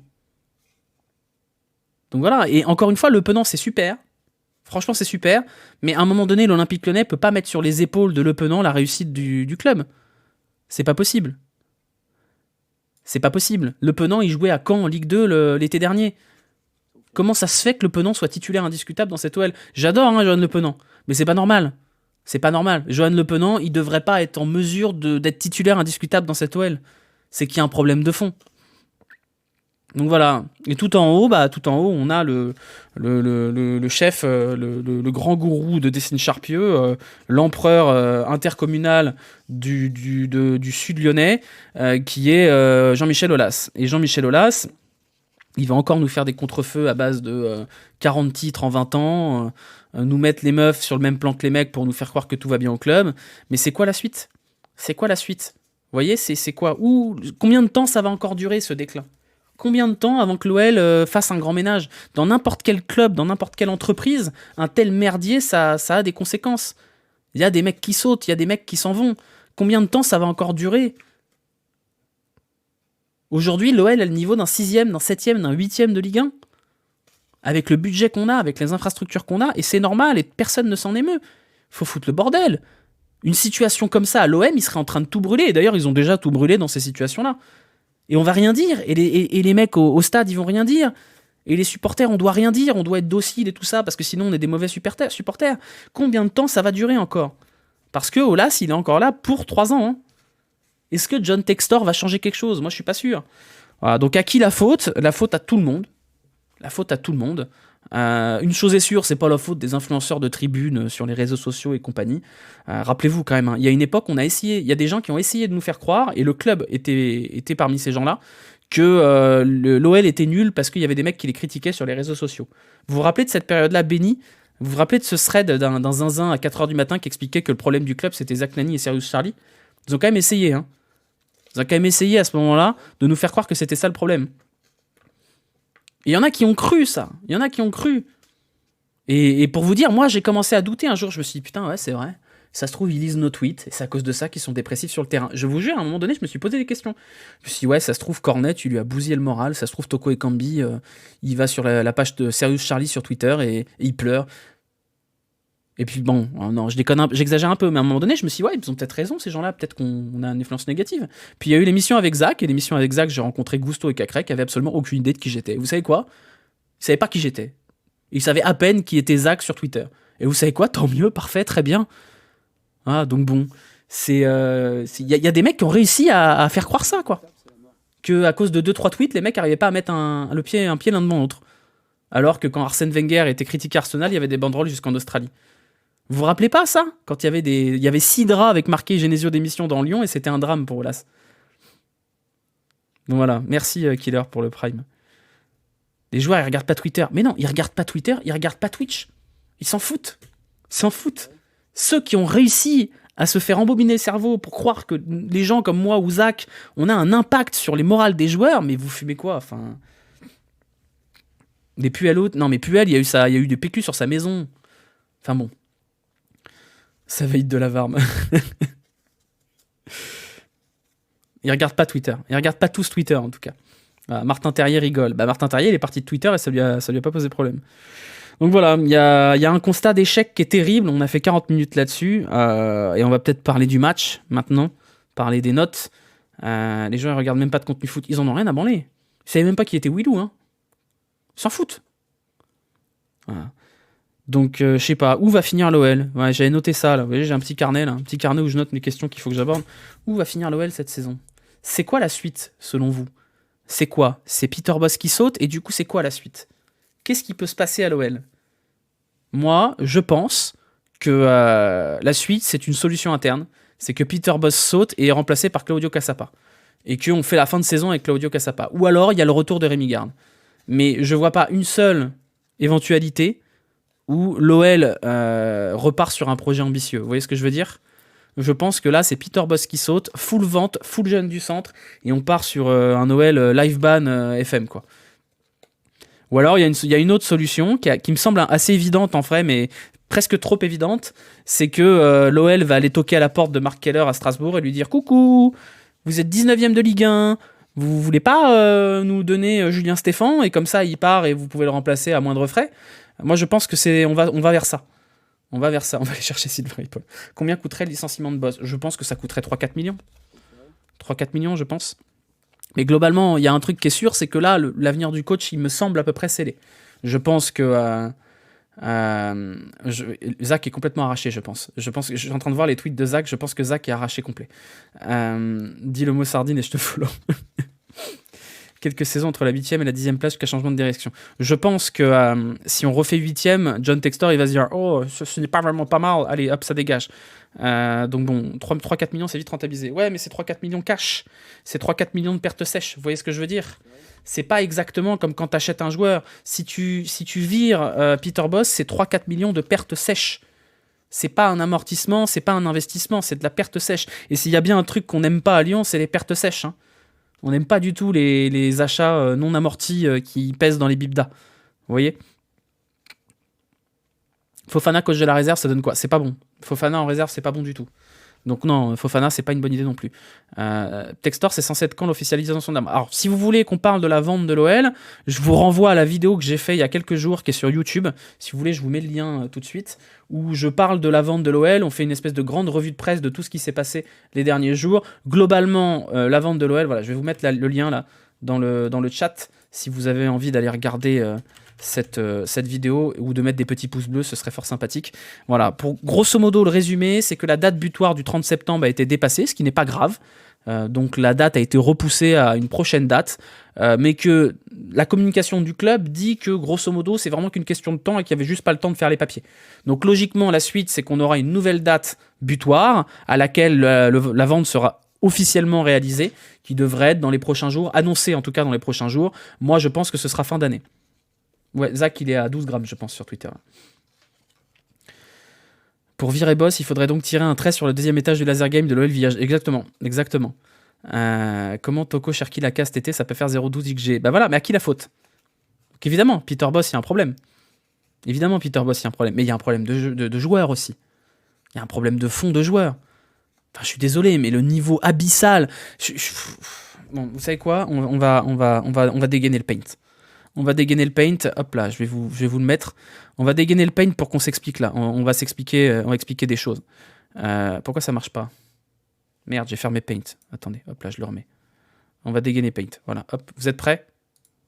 Donc voilà, et encore une fois, le Penant, c'est super. Franchement, c'est super. Mais à un moment donné, l'Olympique Lyonnais peut pas mettre sur les épaules de Le Penant la réussite du club. C'est pas possible. C'est pas possible. Le Penant, il jouait à Caen en Ligue 2 l'été dernier. Comment ça se fait que Le Penant soit titulaire indiscutable dans cette OL? J'adore, hein, Johan Le Penant. Mais c'est pas normal. C'est pas normal. Johan Le Penant, il devrait pas être en mesure d'être titulaire indiscutable dans cette OL. C'est qu'il y a un problème de fond. Donc voilà. Et tout en haut, on a le chef, le grand gourou de Dessine Charpieu, l'empereur intercommunal du sud lyonnais, qui est Jean-Michel Aulas. Et Jean-Michel Aulas, il va encore nous faire des contrefeux à base de 40 titres en 20 ans, nous mettre les meufs sur le même plan que les mecs pour nous faire croire que tout va bien au club. Mais c'est quoi la suite? C'est quoi la suite? Vous voyez, c'est quoi? Combien de temps ça va encore durer, ce déclin? Combien de temps avant que l'OL fasse un grand ménage? Dans n'importe quel club, dans n'importe quelle entreprise, un tel merdier, ça a des conséquences. Il y a des mecs qui sautent, il y a des mecs qui s'en vont. Combien de temps ça va encore durer? Aujourd'hui, l'OL a le niveau d'un 6e, d'un 7e, d'un 8e de Ligue 1. Avec le budget qu'on a, avec les infrastructures qu'on a, et c'est normal, et personne ne s'en émeut. Faut foutre le bordel. Une situation comme ça à l'OM, ils seraient en train de tout brûler. Et d'ailleurs, ils ont déjà tout brûlé dans ces situations-là. Et on va rien dire. Et les mecs au stade, ils vont rien dire. Et les supporters, on doit rien dire. On doit être docile et tout ça, parce que sinon, on est des mauvais supporters. Combien de temps ça va durer encore? Parce que Aulas, il est encore là pour 3 ans. Hein. Est-ce que John Textor va changer quelque chose? Moi, je suis pas sûr. Voilà, donc à qui la faute? La faute à tout le monde. La faute à tout le monde. Une chose est sûre, c'est pas la faute des influenceurs de tribunes sur les réseaux sociaux et compagnie. Rappelez-vous quand même, hein, il y a une époque, on a essayé, il y a des gens qui ont essayé de nous faire croire, et le club était parmi ces gens-là, que l'OL était nul parce qu'il y avait des mecs qui les critiquaient sur les réseaux sociaux. Vous vous rappelez de cette période-là bénie? Vous vous rappelez de ce thread d'un zinzin à 4h du matin qui expliquait que le problème du club c'était Zach Nani et Serious Charlie? Ils ont quand même essayé, hein. Ils ont quand même essayé à ce moment-là de nous faire croire que c'était ça le problème. Et il y en a qui ont cru ça. Il y en a qui ont cru. Et pour vous dire, moi j'ai commencé à douter un jour. Je me suis dit, putain, ouais, c'est vrai. Ça se trouve, ils lisent nos tweets. Et c'est à cause de ça qu'ils sont dépressifs sur le terrain. Je vous jure, à un moment donné, je me suis posé des questions. Je me suis dit, ouais, ça se trouve, Cornet, tu lui as bousillé le moral. Ça se trouve, Toko Ekambi, il va sur la page de Serious Charlie sur Twitter et il pleure. Et puis bon, non, j'exagère un peu, mais à un moment donné, je me suis dit, ouais, ils ont peut-être raison, ces gens-là, peut-être qu'on a une influence négative. Puis il y a eu l'émission avec Zach, et l'émission avec Zach, j'ai rencontré Gusto et Cacré, qui avaient absolument aucune idée de qui j'étais. Vous savez quoi? Ils savaient pas qui j'étais. Ils savaient à peine qui était Zach sur Twitter. Et vous savez quoi? Tant mieux, parfait, très bien. Ah, donc bon, il y a des mecs qui ont réussi à faire croire ça, quoi. Que à cause de 2-3 tweets, les mecs n'arrivaient pas à mettre un pied l'un devant l'autre. Alors que quand Arsène Wenger était critiqué Arsenal, il y avait des banderoles jusqu'en Australie. Vous vous rappelez pas ça? Quand il y avait 6 draps avec marqué Genesio d'émission dans Lyon et c'était un drame pour Aulas. Donc voilà, merci Killer pour le Prime. Les joueurs ils regardent pas Twitter. Mais non, ils regardent pas Twitter, ils regardent pas Twitch. Ils s'en foutent. Ils s'en foutent. Ceux qui ont réussi à se faire embobiner le cerveau pour croire que les gens comme moi ou Zach, on a un impact sur les morales des joueurs, mais vous fumez quoi? Enfin. Des Puel autres. Non mais Puel, il y a eu des PQ sur sa maison. Enfin bon. Ça va être de la varme. Ils regardent pas Twitter. Ils regardent pas tous Twitter, en tout cas. Voilà, Martin Terrier rigole. Bah, Martin Terrier, il est parti de Twitter et ça lui a pas posé problème. Donc voilà, il y a un constat d'échec qui est terrible. On a fait 40 minutes là-dessus. Et on va peut-être parler du match maintenant. Parler des notes. Les gens ils regardent même pas de contenu foot. Ils en ont rien à branler. Ils savaient même pas qui était Willou. Hein. Ils s'en foutent. Voilà. Donc je sais pas. Où va finir l'OL? Ouais, j'avais noté ça là. Vous voyez, j'ai un petit carnet là. Un petit carnet où je note mes questions qu'il faut que j'aborde. Où va finir l'OL cette saison? C'est quoi la suite selon vous? C'est quoi? C'est Peter Bosz qui saute et du coup c'est quoi la suite? Qu'est-ce qui peut se passer à l'OL? Moi, je pense que la suite, c'est une solution interne. C'est que Peter Bosz saute et est remplacé par Claudio Cassapa. Et qu'on fait la fin de saison avec Claudio Cassapa. Ou alors, il y a le retour de Rémi Garde. Mais je vois pas une seule éventualité où l'OL repart sur un projet ambitieux. Vous voyez ce que je veux dire? Je pense que là, c'est Peter Bosz qui saute, full vente, full jeune du centre, et on part sur un OL live ban FM, quoi. Ou alors, il y a une autre solution qui me semble assez évidente en vrai, mais presque trop évidente, c'est que l'OL va aller toquer à la porte de Marc Keller à Strasbourg et lui dire « Coucou, vous êtes 19e de Ligue 1, vous voulez pas nous donner Julien Stéphan ?» Et comme ça, il part et vous pouvez le remplacer à moindre frais. Moi, je pense que on va vers ça. On va vers ça, on va aller chercher Sylvain Ripoll. Combien coûterait le licenciement de Bosz? Je pense que ça coûterait 3-4 millions. 3-4 millions, je pense. Mais globalement, il y a un truc qui est sûr, c'est que là, l'avenir du coach, il me semble à peu près scellé. Je pense que Zach est complètement arraché, je pense. Je suis en train de voir les tweets de Zach, je pense que Zach est arraché complet. Dis le mot sardine et je te follow. Quelques saisons entre la 8e et la 10e place jusqu'à changement de direction. Je pense que si on refait 8e, John Textor il va se dire « Oh, ce n'est pas vraiment pas mal, allez hop, ça dégage ». Donc bon, 3-4 millions c'est vite rentabilisé. Ouais, mais c'est 3-4 millions cash, c'est 3-4 millions de pertes sèches, vous voyez ce que je veux dire? C'est pas exactement comme quand tu achètes un joueur. Si tu vires Peter Bosz, c'est 3-4 millions de pertes sèches. C'est pas un amortissement, c'est pas un investissement, c'est de la perte sèche. Et s'il y a bien un truc qu'on n'aime pas à Lyon, c'est les pertes sèches. Hein. On n'aime pas du tout les achats non amortis qui pèsent dans les bibdas. Vous voyez? Fofana, coach de la réserve, ça donne quoi? C'est pas bon. Fofana en réserve, c'est pas bon du tout. Donc non, Fofana, c'est pas une bonne idée non plus. Textor, c'est censé être quand l'officialisation d'âme? Alors, si vous voulez qu'on parle de la vente de l'OL, je vous renvoie à la vidéo que j'ai fait il y a quelques jours, qui est sur YouTube. Si vous voulez, je vous mets le lien tout de suite, où je parle de la vente de l'OL. On fait une espèce de grande revue de presse de tout ce qui s'est passé les derniers jours. Globalement, la vente de l'OL, voilà, je vais vous mettre le lien là dans le chat, si vous avez envie d'aller regarder cette vidéo ou de mettre des petits pouces bleus, ce serait fort sympathique. Voilà, pour grosso modo le résumé, c'est que la date butoir du 30 septembre a été dépassée, ce qui n'est pas grave. Donc la date a été repoussée à une prochaine date, mais que la communication du club dit que grosso modo c'est vraiment qu'une question de temps et qu'il n'y avait juste pas le temps de faire les papiers. Donc logiquement la suite c'est qu'on aura une nouvelle date butoir à laquelle la vente sera officiellement réalisée, qui devrait être dans les prochains jours, annoncée en tout cas dans les prochains jours. Moi je pense que ce sera fin d'année. Ouais, Zach, il est à 12 grammes, je pense, sur Twitter. Pour virer Bosz, il faudrait donc tirer un trait sur le deuxième étage du laser game de l'OL Village. Exactement, exactement. Comment Toko Cherki la casse TT, ça peut faire 0,12 XG. Bah voilà, mais à qui la faute? Donc évidemment, Peter Bosz, il y a un problème. Évidemment, Peter Bosz, il y a un problème. Mais il y a un problème de joueurs aussi. Il y a un problème de fond de joueurs. Enfin, je suis désolé, mais le niveau abyssal... Bon, vous savez quoi? On va dégainer le paint. On va dégainer le paint, hop là, je vais vous le mettre. On va dégainer le paint pour qu'on s'explique là. On va expliquer des choses. Pourquoi ça marche pas? Merde, j'ai fermé paint. Attendez, hop là, je le remets. On va dégainer paint. Voilà, hop. Vous êtes prêts?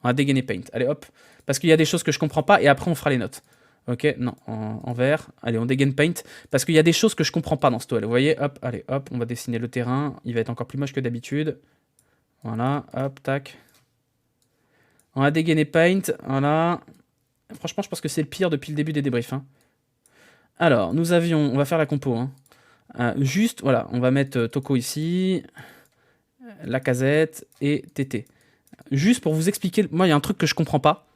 On va dégainer paint. Allez, hop. Parce qu'il y a des choses que je comprends pas et après on fera les notes. Ok, non, en vert. Allez, on dégaine paint. Parce qu'il y a des choses que je comprends pas dans ce toile. Vous voyez, hop, allez, hop, on va dessiner le terrain. Il va être encore plus moche que d'habitude. Voilà, hop, tac. On va dégainer paint, voilà. Franchement, je pense que c'est le pire depuis le début des débriefs. Hein. Alors, on va faire la compo. Hein. Juste, voilà, on va mettre Toko ici, Lacazette et TT. Juste pour vous expliquer, moi, il y a un truc que je comprends pas,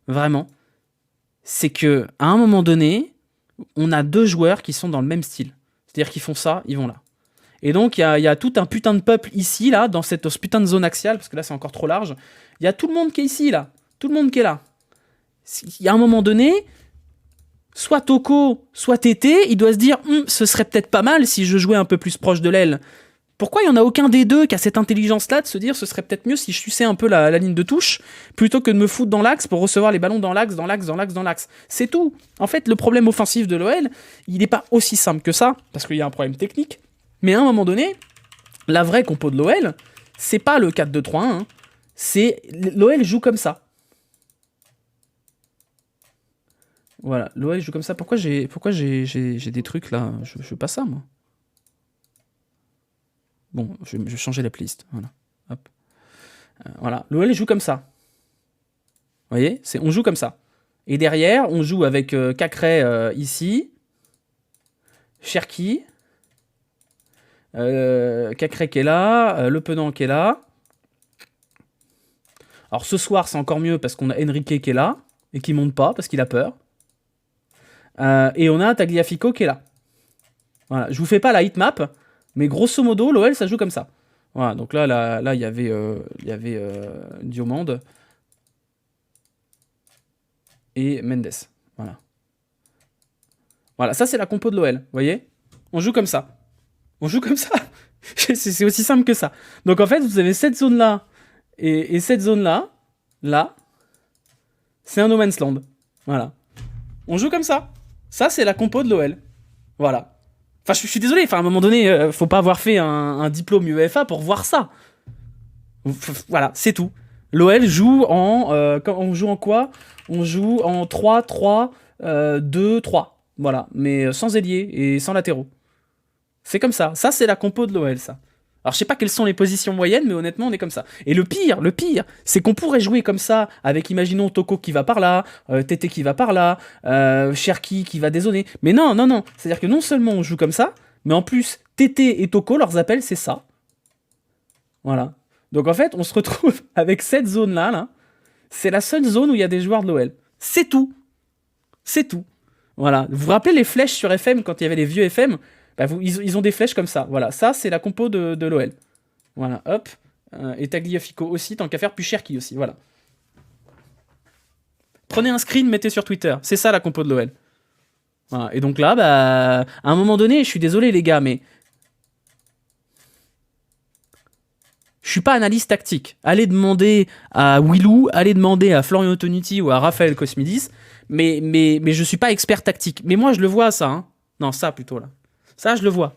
vraiment. C'est que à un moment donné, on a deux joueurs qui sont dans le même style. C'est-à-dire qu'ils font ça, ils vont là. Et donc, il y a tout un putain de peuple ici, là, dans cette putain de zone axiale, parce que là, c'est encore trop large. Il y a tout le monde qui est ici, là. Tout le monde qui est là. Il y a un moment donné, soit Toko, soit Tété, il doit se dire ce serait peut-être pas mal si je jouais un peu plus proche de l'aile. Pourquoi il n'y en a aucun des deux qui a cette intelligence-là de se dire ce serait peut-être mieux si je suçais un peu la ligne de touche plutôt que de me foutre dans l'axe pour recevoir les ballons dans l'axe. C'est tout. En fait, le problème offensif de l'OL, il n'est pas aussi simple que ça, parce qu'il y a un problème technique. Mais à un moment donné, la vraie compo de l'OL, c'est pas le 4-2-3-1, hein. C'est l'OL joue comme ça. Voilà, l'OL joue comme ça. Pourquoi j'ai des trucs là? Je veux pas ça, moi. Bon, je vais changer la playlist. Voilà. Hop. Voilà. L'OL joue comme ça. Vous voyez, on joue comme ça. Et derrière, on joue avec Cacré ici. Cherki. Cacré qui est là. Le Penant qui est là. Alors ce soir, c'est encore mieux parce qu'on a Enrique qui est là. Et qui monte pas parce qu'il a peur. Et on a Tagliafico qui est là. Voilà. Je vous fais pas la heatmap. Mais grosso modo, l'OL, ça joue comme ça. Voilà, donc là, il y avait Diomande et Mendes. Voilà. Voilà, ça c'est la compo de l'OL, vous voyez? On joue comme ça. On joue comme ça. C'est aussi simple que ça. Donc en fait, vous avez cette zone-là et cette zone-là, là, c'est un no man's land. Voilà. On joue comme ça. Ça, c'est la compo de l'OL. Voilà. Enfin, je suis désolé, à un moment donné, faut pas avoir fait un diplôme UEFA pour voir ça. Voilà, c'est tout. L'OL joue on joue en quoi? On joue en 3-3, 2-3. Voilà, mais sans ailier et sans latéraux. C'est comme ça. Ça, c'est la compo de l'OL, ça. Alors, je sais pas quelles sont les positions moyennes, mais honnêtement, on est comme ça. Et le pire, c'est qu'on pourrait jouer comme ça avec, imaginons, Toko qui va par là, Tété qui va par là, Cherki qui va dézoner. Mais non. C'est-à-dire que non seulement on joue comme ça, mais en plus, Tété et Toko, leurs appels, c'est ça. Voilà. Donc en fait, on se retrouve avec cette zone-là, là. C'est la seule zone où il y a des joueurs de l'OL. C'est tout. C'est tout. Voilà. Vous vous rappelez les flèches sur FM, quand il y avait les vieux FM? Bah ils ont des flèches comme ça. Voilà, ça c'est la compo de l'OL. Voilà, hop. Et Tagliafico aussi, tant qu'à faire, puis Cherki aussi. Voilà. Prenez un screen, mettez sur Twitter. C'est ça la compo de l'OL. Voilà. Et donc là, bah, à un moment donné, je suis désolé les gars, mais je suis pas analyste tactique. Allez demander à Willou, allez demander à Florian Tonuti ou à Raphaël Cosmidis, mais je suis pas expert tactique. Mais moi je le vois ça. Hein. Non, ça plutôt là. Ça, je le vois.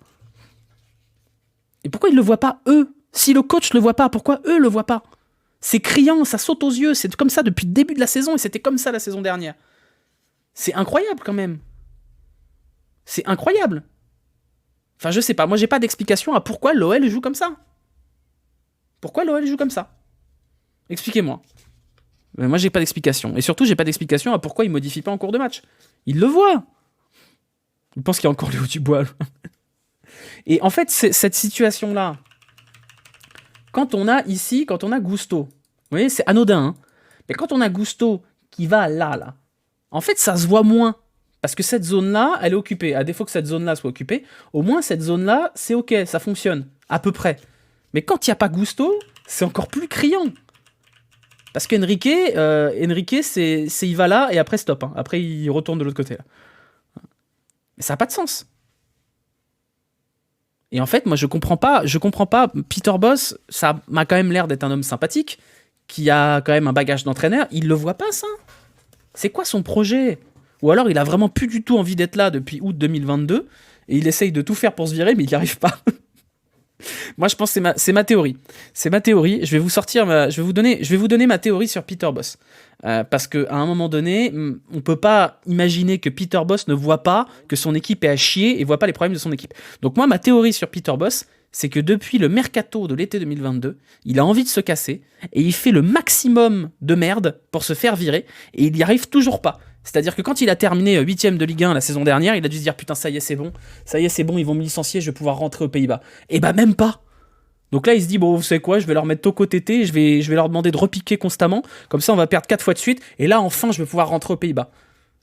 Et pourquoi ils le voient pas, eux? Si le coach le voit pas, pourquoi eux le voient pas? C'est criant, ça saute aux yeux, c'est comme ça depuis le début de la saison, et c'était comme ça la saison dernière. C'est incroyable, quand même. C'est incroyable. Enfin, je sais pas, moi j'ai pas d'explication à pourquoi l'OL joue comme ça. Pourquoi l'OL joue comme ça? Expliquez-moi. Mais moi j'ai pas d'explication. Et surtout, j'ai pas d'explication à pourquoi il modifie pas en cours de match. Il le voit. Il pense qu'il y a encore Léo Dubois. Et en fait, cette situation-là, quand on a Gusto, vous voyez, c'est anodin, hein, mais quand on a Gusto qui va là, en fait, ça se voit moins. Parce que cette zone-là, elle est occupée. À défaut que cette zone-là soit occupée, au moins cette zone-là, c'est ok, ça fonctionne, à peu près. Mais quand il n'y a pas Gusto, c'est encore plus criant. Parce qu'Enrique, c'est il va là et après stop. Hein. Après, il retourne de l'autre côté. Là. Mais ça n'a pas de sens. Et en fait, moi, je comprends pas. Peter Bosz, ça m'a quand même l'air d'être un homme sympathique, qui a quand même un bagage d'entraîneur. Il le voit pas, ça. C'est quoi son projet? Ou alors, il a vraiment plus du tout envie d'être là depuis août 2022, et il essaye de tout faire pour se virer, mais il n'y arrive pas. Moi, je pense que c'est ma théorie. C'est ma théorie. Je vais vous donner ma théorie sur Peter Bosz. Parce qu'à un moment donné, on peut pas imaginer que Peter Bosz ne voit pas que son équipe est à chier et voit pas les problèmes de son équipe. Donc moi, ma théorie sur Peter Bosz, c'est que depuis le mercato de l'été 2022, il a envie de se casser et il fait le maximum de merde pour se faire virer et il n'y arrive toujours pas. C'est-à-dire que quand il a terminé 8ème de Ligue 1 la saison dernière, il a dû se dire putain ça y est c'est bon, ils vont me licencier, je vais pouvoir rentrer aux Pays-Bas. Et bah même pas. Donc là il se dit bon vous savez quoi, je vais leur mettre Toko Tété, je vais leur demander de repiquer constamment, comme ça on va perdre 4 fois de suite, et là enfin je vais pouvoir rentrer aux Pays-Bas.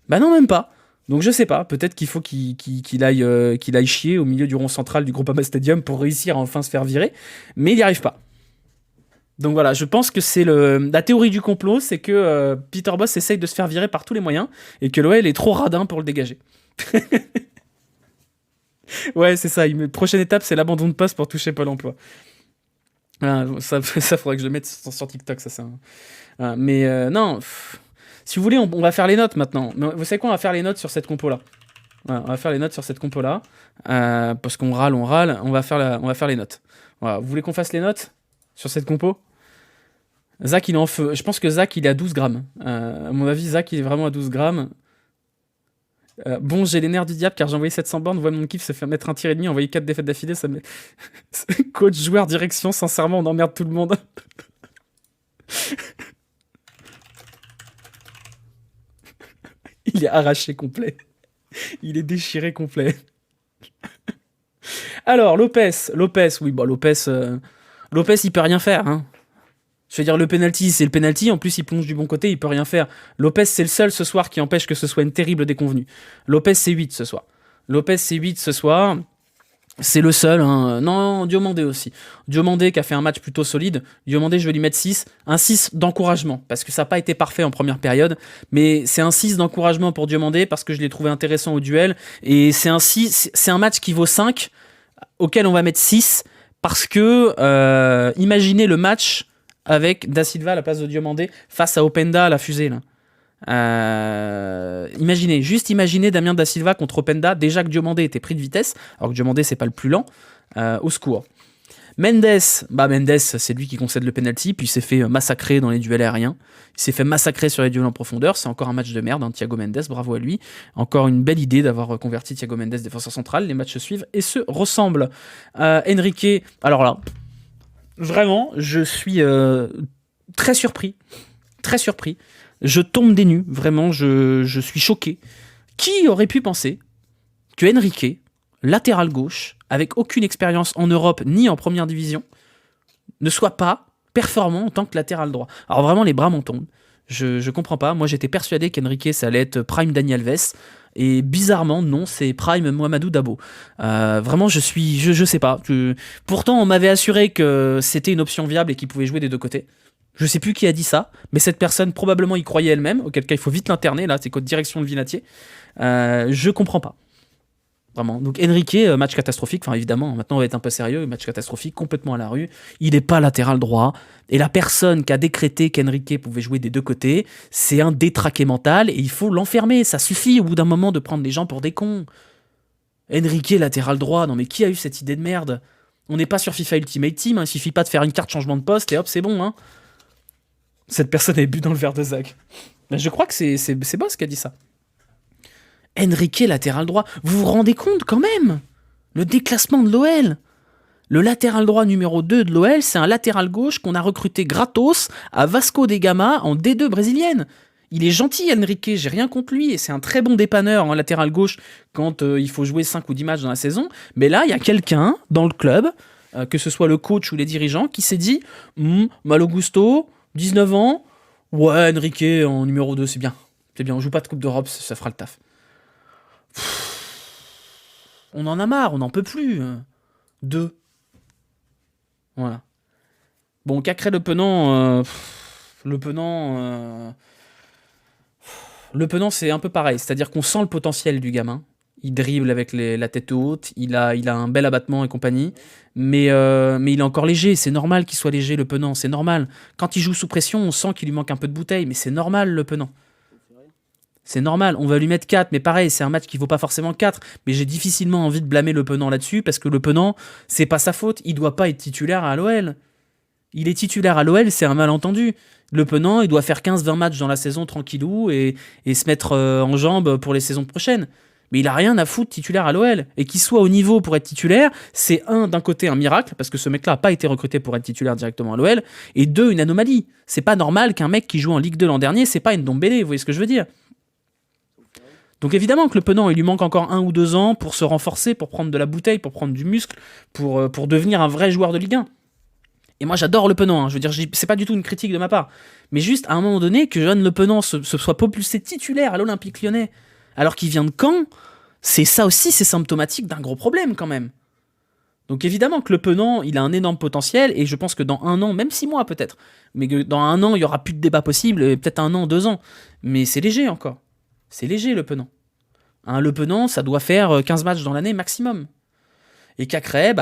Bah non même pas. Donc je sais pas, peut-être qu'il faut qu'il aille chier au milieu du rond central du Groupama Stadium pour réussir à enfin se faire virer, mais il n'y arrive pas. Donc voilà, je pense que c'est la théorie du complot, c'est que Peter Bosz essaye de se faire virer par tous les moyens et que l'OL est trop radin pour le dégager. Ouais, c'est ça. Prochaine étape, c'est l'abandon de poste pour toucher Pôle emploi. Ah, ça faudrait que je le mette sur TikTok, ça c'est mais non, si vous voulez, on va faire les notes maintenant. Mais vous savez quoi, on va faire les notes sur cette compo-là. Voilà, on va faire les notes sur cette compo-là. Parce qu'on râle, on va faire les notes. Voilà, vous voulez qu'on fasse les notes sur cette compo? Zach, il est en feu. Je pense que Zach, il est à 12 grammes. À mon avis, Zach, il est vraiment à 12 grammes. Bon, j'ai les nerfs du diable car j'ai envoyé 700 bornes, voit mon kiff se faire mettre un tir et demi, envoyer 4 défaites d'affilée, ça me... Coach, joueur, direction, sincèrement, on emmerde tout le monde. Il est arraché complet. Il est déchiré complet. Alors, Lopez, oui, bon, Lopez, il peut rien faire, hein. Je veux dire, le penalty, c'est le penalty. En plus, il plonge du bon côté, il peut rien faire. Lopez, c'est le seul ce soir qui empêche que ce soit une terrible déconvenue. Lopez, c'est 8 ce soir. C'est le seul. Hein. Non, Diomandé aussi. Diomandé qui a fait un match plutôt solide. Diomandé, je vais lui mettre 6. Un 6 d'encouragement, parce que ça n'a pas été parfait en première période. Mais c'est un 6 d'encouragement pour Diomandé, parce que je l'ai trouvé intéressant au duel. Et c'est un match qui vaut 5, auquel on va mettre 6, parce que imaginez le match avec Da Silva à la place de Diomandé face à Openda à la fusée là. Imaginez Damien Da Silva contre Openda, déjà que Diomandé était pris de vitesse, alors que Diomandé c'est pas le plus lent, au secours. Mendes, c'est lui qui concède le penalty, puis il s'est fait massacrer dans les duels aériens, il s'est fait massacrer sur les duels en profondeur, c'est encore un match de merde, hein, Thiago Mendes, bravo à lui, encore une belle idée d'avoir converti Thiago Mendes défenseur central, les matchs se suivent et se ressemblent. Enrique, alors là, vraiment, je suis très surpris. Je tombe des nues, vraiment, je suis choqué. Qui aurait pu penser que Enrique, latéral gauche, avec aucune expérience en Europe ni en première division, ne soit pas performant en tant que latéral droit? Alors vraiment, les bras m'en tombent. Je comprends pas. Moi, j'étais persuadé qu'Enrique, ça allait être prime Dani Alves. Et bizarrement, non, c'est prime Mohamedou Dabo. Vraiment, je sais pas. Pourtant, on m'avait assuré que c'était une option viable et qu'il pouvait jouer des deux côtés. Je sais plus qui a dit ça, mais cette personne probablement y croyait elle-même, auquel cas il faut vite l'interner, là, c'est quoi, direction de Vinatier. Je comprends pas. Vraiment. Donc Enrique, match catastrophique, enfin évidemment, maintenant on va être un peu sérieux, match catastrophique, complètement à la rue, il n'est pas latéral droit, et la personne qui a décrété qu'Enrique pouvait jouer des deux côtés, c'est un détraqué mental, et il faut l'enfermer, ça suffit au bout d'un moment de prendre les gens pour des cons. Enrique, latéral droit, non mais qui a eu cette idée de merde? On n'est pas sur FIFA Ultimate Team, hein, il suffit pas de faire une carte changement de poste, et hop, c'est bon, hein. Cette personne avait bu dans le verre de Zach. Mais je crois que c'est Boss qui a dit ça. Enrique, latéral droit. Vous vous rendez compte quand même? Le déclassement de l'OL. Le latéral droit numéro 2 de l'OL, c'est un latéral gauche qu'on a recruté gratos à Vasco da Gama en D2 brésilienne. Il est gentil, Enrique, j'ai rien contre lui, et c'est un très bon dépanneur en latéral gauche quand il faut jouer 5 ou 10 matchs dans la saison. Mais là, il y a quelqu'un dans le club, que ce soit le coach ou les dirigeants, qui s'est dit Malo Gusto, 19 ans, ouais, Enrique en numéro 2, c'est bien. C'est bien, on joue pas de Coupe d'Europe, ça fera le taf. On en a marre, on n'en peut plus. 2. Voilà. Bon, Cacré Le Penant, Le Penant, c'est un peu pareil. C'est-à-dire qu'on sent le potentiel du gamin. Il dribble avec la tête haute, il a un bel abattement et compagnie, mais il est encore léger, c'est normal qu'il soit léger, Le Penant, c'est normal. Quand il joue sous pression, on sent qu'il lui manque un peu de bouteille, mais c'est normal, Le Penant. C'est normal, on va lui mettre 4, mais pareil, c'est un match qui vaut pas forcément 4, mais j'ai difficilement envie de blâmer Le Penant là-dessus, parce que Le Penant, c'est pas sa faute, il doit pas être titulaire à l'OL. Il est titulaire à l'OL, c'est un malentendu. Le Penant, il doit faire 15-20 matchs dans la saison tranquillou et se mettre en jambes pour les saisons prochaines. Mais il a rien à foutre titulaire à l'OL. Et qu'il soit au niveau pour être titulaire, c'est d'un côté un miracle, parce que ce mec-là n'a pas été recruté pour être titulaire directement à l'OL, et 2, une anomalie. C'est pas normal qu'un mec qui joue en Ligue 2 l'an dernier, c'est pas une Ndombele, vous voyez ce que je veux dire? Donc évidemment que Le Penant, il lui manque encore 1 ou 2 ans pour se renforcer, pour prendre de la bouteille, pour prendre du muscle, pour devenir un vrai joueur de Ligue 1. Et moi j'adore Le Penant, hein. Je veux dire, c'est pas du tout une critique de ma part, mais juste à un moment donné que Johan Le Penant se soit propulsé titulaire à l'Olympique Lyonnais, alors qu'il vient de Caen, c'est symptomatique d'un gros problème quand même. Donc évidemment que Le Penant, il a un énorme potentiel, et je pense que dans 1 an, même 6 mois peut-être, mais que dans 1 an, il y aura plus de débat possible, peut-être 1 an, 2 ans, mais c'est léger encore. C'est léger Le Penant. Le Penant, ça doit faire 15 matchs dans l'année maximum. Et Cacré,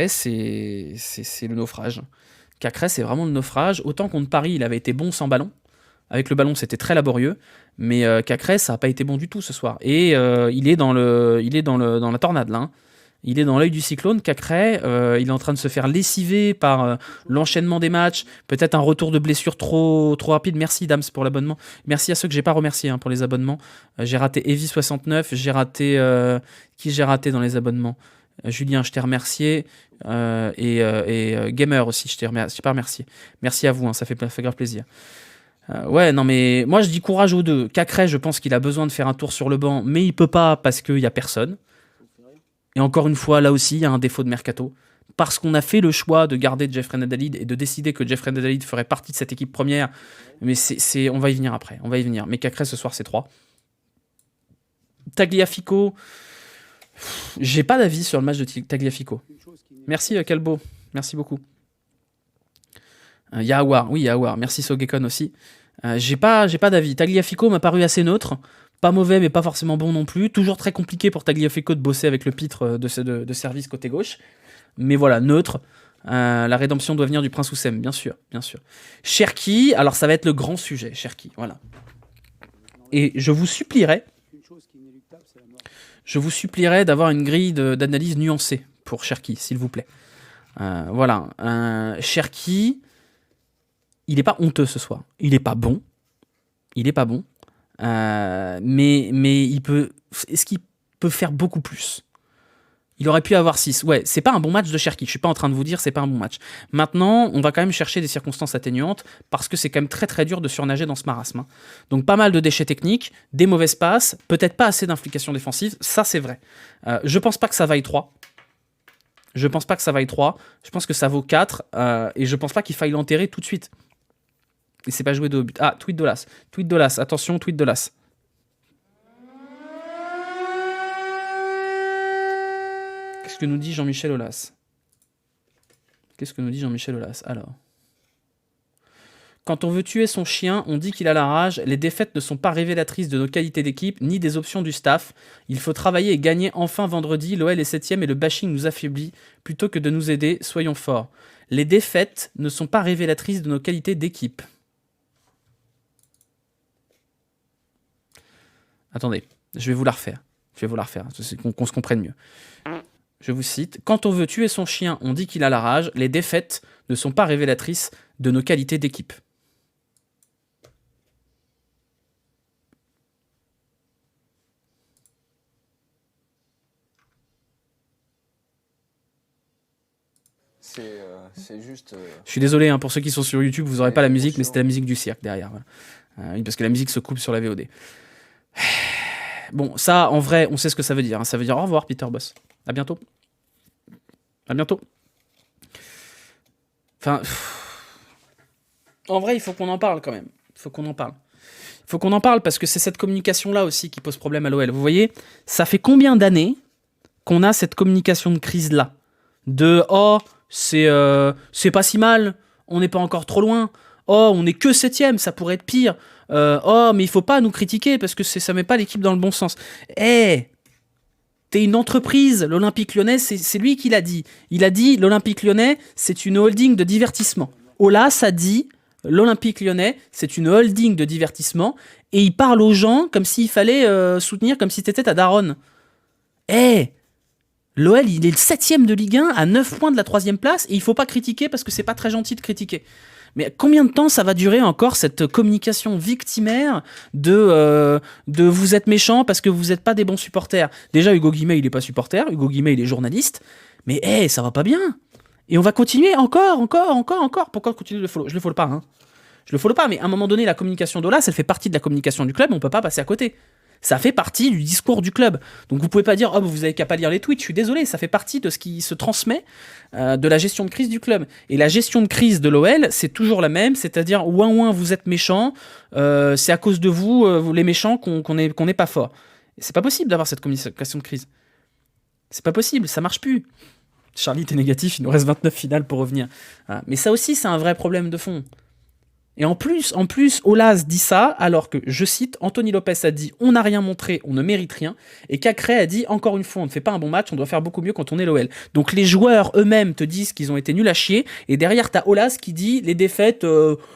c'est le naufrage. Cacré, c'est vraiment le naufrage. Autant contre Paris, il avait été bon sans ballon. Avec le ballon, c'était très laborieux. Mais Cacré, ça n'a pas été bon du tout ce soir. Et il est dans la tornade, là. Hein. Il est dans l'œil du cyclone, Cacré. Il est en train de se faire lessiver par l'enchaînement des matchs. Peut-être un retour de blessure trop rapide. Merci, Dams, pour l'abonnement. Merci à ceux que j'ai pas remerciés pour les abonnements. J'ai raté Evi69. J'ai raté... qui j'ai raté dans les abonnements Julien, je t'ai remercié. Et Gamer aussi, je t'ai pas remercié. Merci à vous, ça fait grave plaisir. Ouais, non mais moi je dis courage aux deux. Cacré, je pense qu'il a besoin de faire un tour sur le banc, mais il peut pas parce qu'il y a personne. Et encore une fois, là aussi, il y a un défaut de mercato. Parce qu'on a fait le choix de garder Jeffrey Nadalid et de décider que Jeffrey Nadalid ferait partie de cette équipe première. Mais on va y venir après, on va y venir. Mais Cacré, ce soir, c'est 3. Tagliafico, j'ai pas d'avis sur le match de Tagliafico. Merci Calbo, merci beaucoup. Yahwar, oui Yahwar, merci Sogekon aussi. J'ai pas d'avis. Tagliafico m'a paru assez neutre. Pas mauvais, mais pas forcément bon non plus. Toujours très compliqué pour Tagliafico de bosser avec le pitre de service côté gauche. Mais voilà, neutre. La rédemption doit venir du prince Oussem, bien sûr, bien sûr. Cherki, alors ça va être le grand sujet, Cherki, voilà. Et je vous supplierai d'avoir une grille d'analyse nuancée pour Cherki, s'il vous plaît. Voilà, Cherki, il est pas honteux ce soir. Il est pas bon. Mais est-ce qu'il peut faire beaucoup plus? Il aurait pu avoir 6. Ouais, c'est pas un bon match de Cherki. Je suis pas en train de vous dire c'est pas un bon match. Maintenant, on va quand même chercher des circonstances atténuantes parce que c'est quand même très très dur de surnager dans ce marasme. Donc pas mal de déchets techniques, des mauvaises passes, peut-être pas assez d'implication défensive, ça c'est vrai. Je pense pas que ça vaille 3. Je pense que ça vaut 4 et je pense pas qu'il faille l'enterrer tout de suite. Et c'est pas joué de but. Ah, tweet Dolas. Attention, tweet Dolas. Qu'est-ce que nous dit Jean-Michel Aulas? Alors. Quand on veut tuer son chien, on dit qu'il a la rage. Les défaites ne sont pas révélatrices de nos qualités d'équipe, ni des options du staff. Il faut travailler et gagner enfin vendredi. L'OL est 7ème et le bashing nous affaiblit. Plutôt que de nous aider, soyons forts. Les défaites ne sont pas révélatrices de nos qualités d'équipe. Attendez, je vais vous la refaire. Qu'on se comprenne mieux. Je vous cite. Quand on veut tuer son chien, on dit qu'il a la rage. Les défaites ne sont pas révélatrices de nos qualités d'équipe.
C'est juste...
Je suis désolé pour ceux qui sont sur YouTube, vous n'aurez pas la musique, mais c'était la musique du cirque derrière. Voilà. Parce que la musique se coupe sur la VOD. Bon, ça, en vrai, on sait ce que ça veut dire. Ça veut dire au revoir, Peter Boss. À bientôt. Enfin... En vrai, il faut qu'on en parle quand même. Il faut qu'on en parle parce que c'est cette communication-là aussi qui pose problème à l'OL. Vous voyez, ça fait combien d'années qu'on a cette communication de crise-là? De « Oh, c'est pas si mal, on n'est pas encore trop loin. Oh, on n'est que 7ème, ça pourrait être pire. Oh, mais il faut pas nous critiquer parce que ça met pas l'équipe dans le bon sens. » T'es une entreprise, l'Olympique Lyonnais, c'est lui qui l'a dit. Il a dit l'Olympique Lyonnais, c'est une holding de divertissement. Olas a dit l'Olympique Lyonnais, c'est une holding de divertissement, et il parle aux gens comme s'il fallait soutenir, comme si t'étais à Daronne. L'OL, il est le 7ème de Ligue 1 à 9 points de la 3ème place, et il faut pas critiquer parce que c'est pas très gentil de critiquer. Mais combien de temps ça va durer encore cette communication victimaire de vous êtes méchants parce que vous n'êtes pas des bons supporters? Déjà, Hugo Guimet, il n'est pas supporter, Hugo Guimet, il est journaliste, mais ça va pas bien. Et on va continuer encore. Pourquoi continuer de le follow? Je le follow pas, Je le follow pas, mais à un moment donné, la communication d'Olas, elle fait partie de la communication du club, on peut pas passer à côté. Ça fait partie du discours du club. Donc vous pouvez pas dire « Oh, vous avez qu'à pas lire les tweets », je suis désolé, ça fait partie de ce qui se transmet de la gestion de crise du club. Et la gestion de crise de l'OL, c'est toujours la même, c'est-à-dire « Ouin, vous êtes méchants, c'est à cause de vous, les méchants, qu'on n'est pas fort ». C'est pas possible d'avoir cette communication de crise. C'est pas possible, ça marche plus. Charlie, t'es négatif, il nous reste 29 finales pour revenir. Voilà. Mais ça aussi, c'est un vrai problème de fond. Et en plus, Aulas dit ça alors que, je cite, Anthony Lopez a dit on n'a rien montré, on ne mérite rien, et Cacré a dit encore une fois on ne fait pas un bon match, on doit faire beaucoup mieux quand on est l'OL. Donc les joueurs eux-mêmes te disent qu'ils ont été nuls à chier, et derrière t'as Aulas qui dit les défaites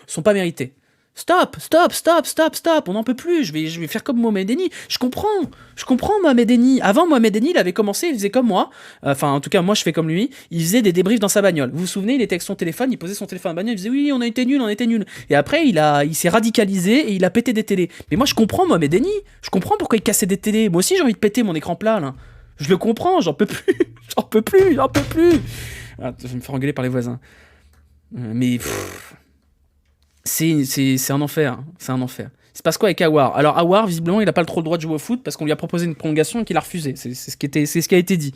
sont pas méritées. Stop, stop, stop, stop, stop, on n'en peut plus, je vais faire comme Mohamed Eni. Je comprends Mohamed Eni. Avant, Mohamed Eni, il avait commencé, il faisait comme moi, enfin en tout cas moi je fais comme lui, il faisait des débriefs dans sa bagnole. Vous vous souvenez, il était avec son téléphone, il posait son téléphone dans la bagnole, il disait oui, on a été nuls, on a été nuls. Et après, il s'est radicalisé et il a pété des télés. Mais moi je comprends Mohamed Eni, je comprends pourquoi il cassait des télés. Moi aussi j'ai envie de péter mon écran plat là. Je le comprends, j'en peux plus, j'en peux plus, j'en peux plus. Ah, je vais me faire engueuler par les voisins. Mais... C'est un enfer, hein. C'est un enfer. Il se passe quoi avec Aouar? Alors Aouar, visiblement, il n'a pas trop le droit de jouer au foot parce qu'on lui a proposé une prolongation et qu'il a refusé. C'est ce qui a été dit.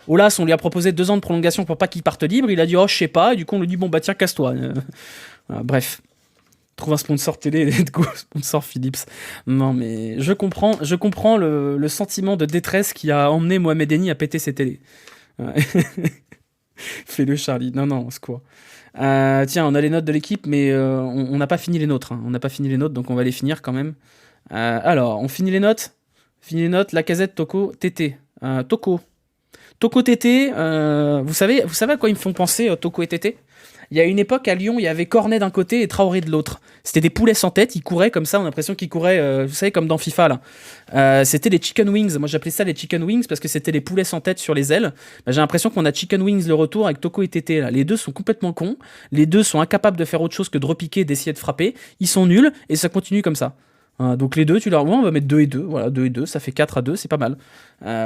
Aulas, on lui a proposé 2 ans de prolongation pour pas qu'il parte libre. Il a dit oh je sais pas. Et du coup, on lui dit bon bah tiens casse-toi. Voilà, bref, trouve un sponsor télé, let's go, sponsor Philips. Non mais je comprends le sentiment de détresse qui a emmené Mohamed Eni à péter ses télés. Ouais. Fais-le Charlie. Non, au secours. Tiens, on a les notes de l'équipe, mais on n'a pas fini les nôtres. Hein. On n'a pas fini les nôtres, donc on va les finir quand même. Alors, on finit les notes. Lacazette, Toko, Tété. Toko, Tété. Vous savez à quoi ils me font penser, Toko et Tété? Il y a une époque à Lyon, il y avait Cornet d'un côté et Traoré de l'autre. C'était des poulets sans tête, ils couraient comme ça, on a l'impression qu'ils couraient, vous savez, comme dans FIFA là. C'était les chicken wings, moi j'appelais ça les chicken wings parce que c'était les poulets sans tête sur les ailes. Bah, j'ai l'impression qu'on a chicken wings le retour avec Toko et Tété là. Les deux sont complètement cons, les deux sont incapables de faire autre chose que de repiquer, d'essayer de frapper. Ils sont nuls et ça continue comme ça. Donc les deux, tu leur... Ouais, on va mettre 2 et 2, voilà, 2 et 2, ça fait 4 à 2, c'est pas mal.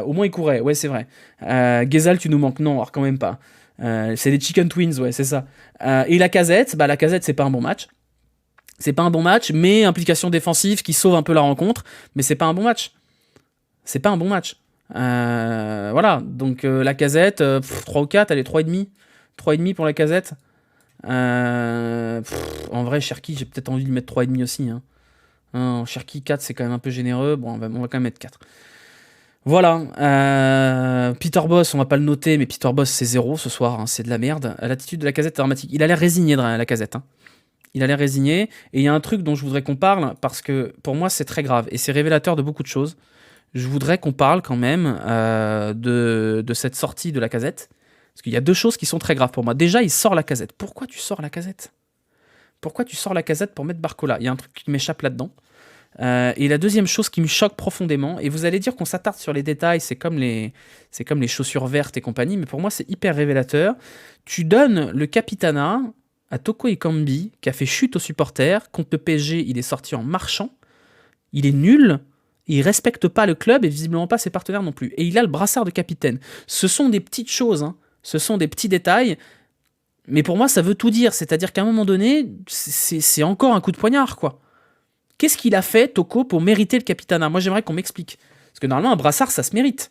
Au moins ils couraient, ouais c'est vrai. Ghezal, tu nous manques, non, alors quand même pas. C'est les Chicken Twins, ouais, c'est ça. Et Lacazette, c'est pas un bon match. C'est pas un bon match, mais implication défensive qui sauve un peu la rencontre, mais c'est pas un bon match. C'est pas un bon match. Voilà, donc Lacazette, 3 ou 4, allez, 3,5. 3,5 pour Lacazette. En vrai, Cherki, j'ai peut-être envie de lui mettre 3,5 aussi. Cherki, 4, c'est quand même un peu généreux. Bon, on va quand même mettre 4. Voilà, Peter Bosz, on va pas le noter, mais Peter Bosz c'est 0 ce soir, hein, c'est de la merde. L'attitude de Lacazette est dramatique. Il a l'air résigné de Lacazette. Hein. Il a l'air résigné. Et il y a un truc dont je voudrais qu'on parle, parce que pour moi c'est très grave, et c'est révélateur de beaucoup de choses. Je voudrais qu'on parle quand même de cette sortie de Lacazette. Parce qu'il y a 2 choses qui sont très graves pour moi. Déjà, il sort Lacazette. Pourquoi tu sors Lacazette? Pourquoi tu sors Lacazette pour mettre Barcola? Il y a un truc qui m'échappe là-dedans. Et la deuxième chose qui me choque profondément, et vous allez dire qu'on s'attarde sur les détails, c'est comme les chaussures vertes et compagnie, mais pour moi c'est hyper révélateur. Tu donnes le capitanat à Toko Ekambi, qui a fait chute aux supporters. Contre le PSG, il est sorti en marchant. Il est nul. Il respecte pas le club et visiblement pas ses partenaires non plus. Et il a le brassard de capitaine. Ce sont des petites choses, hein. Ce sont des petits détails. Mais pour moi, ça veut tout dire. C'est-à-dire qu'à un moment donné, c'est encore un coup de poignard, quoi. Qu'est-ce qu'il a fait, Toko, pour mériter le capitanat? Moi, j'aimerais qu'on m'explique. Parce que normalement, un brassard, ça se mérite.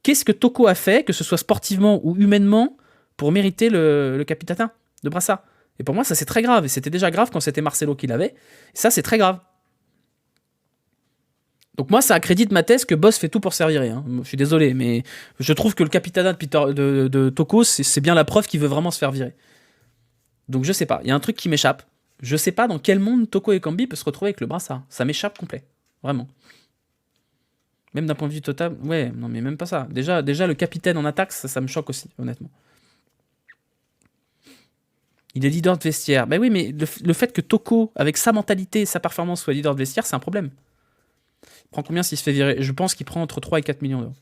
Qu'est-ce que Toko a fait, que ce soit sportivement ou humainement, pour mériter le capitanat de brassard? Et pour moi, ça, c'est très grave. Et c'était déjà grave quand c'était Marcelo qui l'avait. Et ça, c'est très grave. Donc moi, ça accrédite ma thèse que Bosz fait tout pour servir. Hein. Je suis désolé, mais je trouve que le capitanat de Toko, c'est bien la preuve qu'il veut vraiment se faire virer. Donc je sais pas. Il y a un truc qui m'échappe. Je sais pas dans quel monde Toko Ekambi peut se retrouver avec le brassard. Ça m'échappe complet. Vraiment. Même d'un point de vue total. Ouais, non mais même pas ça. Déjà le capitaine en attaque, ça me choque aussi, honnêtement. Il est leader de vestiaire. Ben oui, mais le fait que Toko, avec sa mentalité et sa performance, soit leader de vestiaire, c'est un problème. Il prend combien s'il se fait virer? Je pense qu'il prend entre 3 et 4 millions d'euros.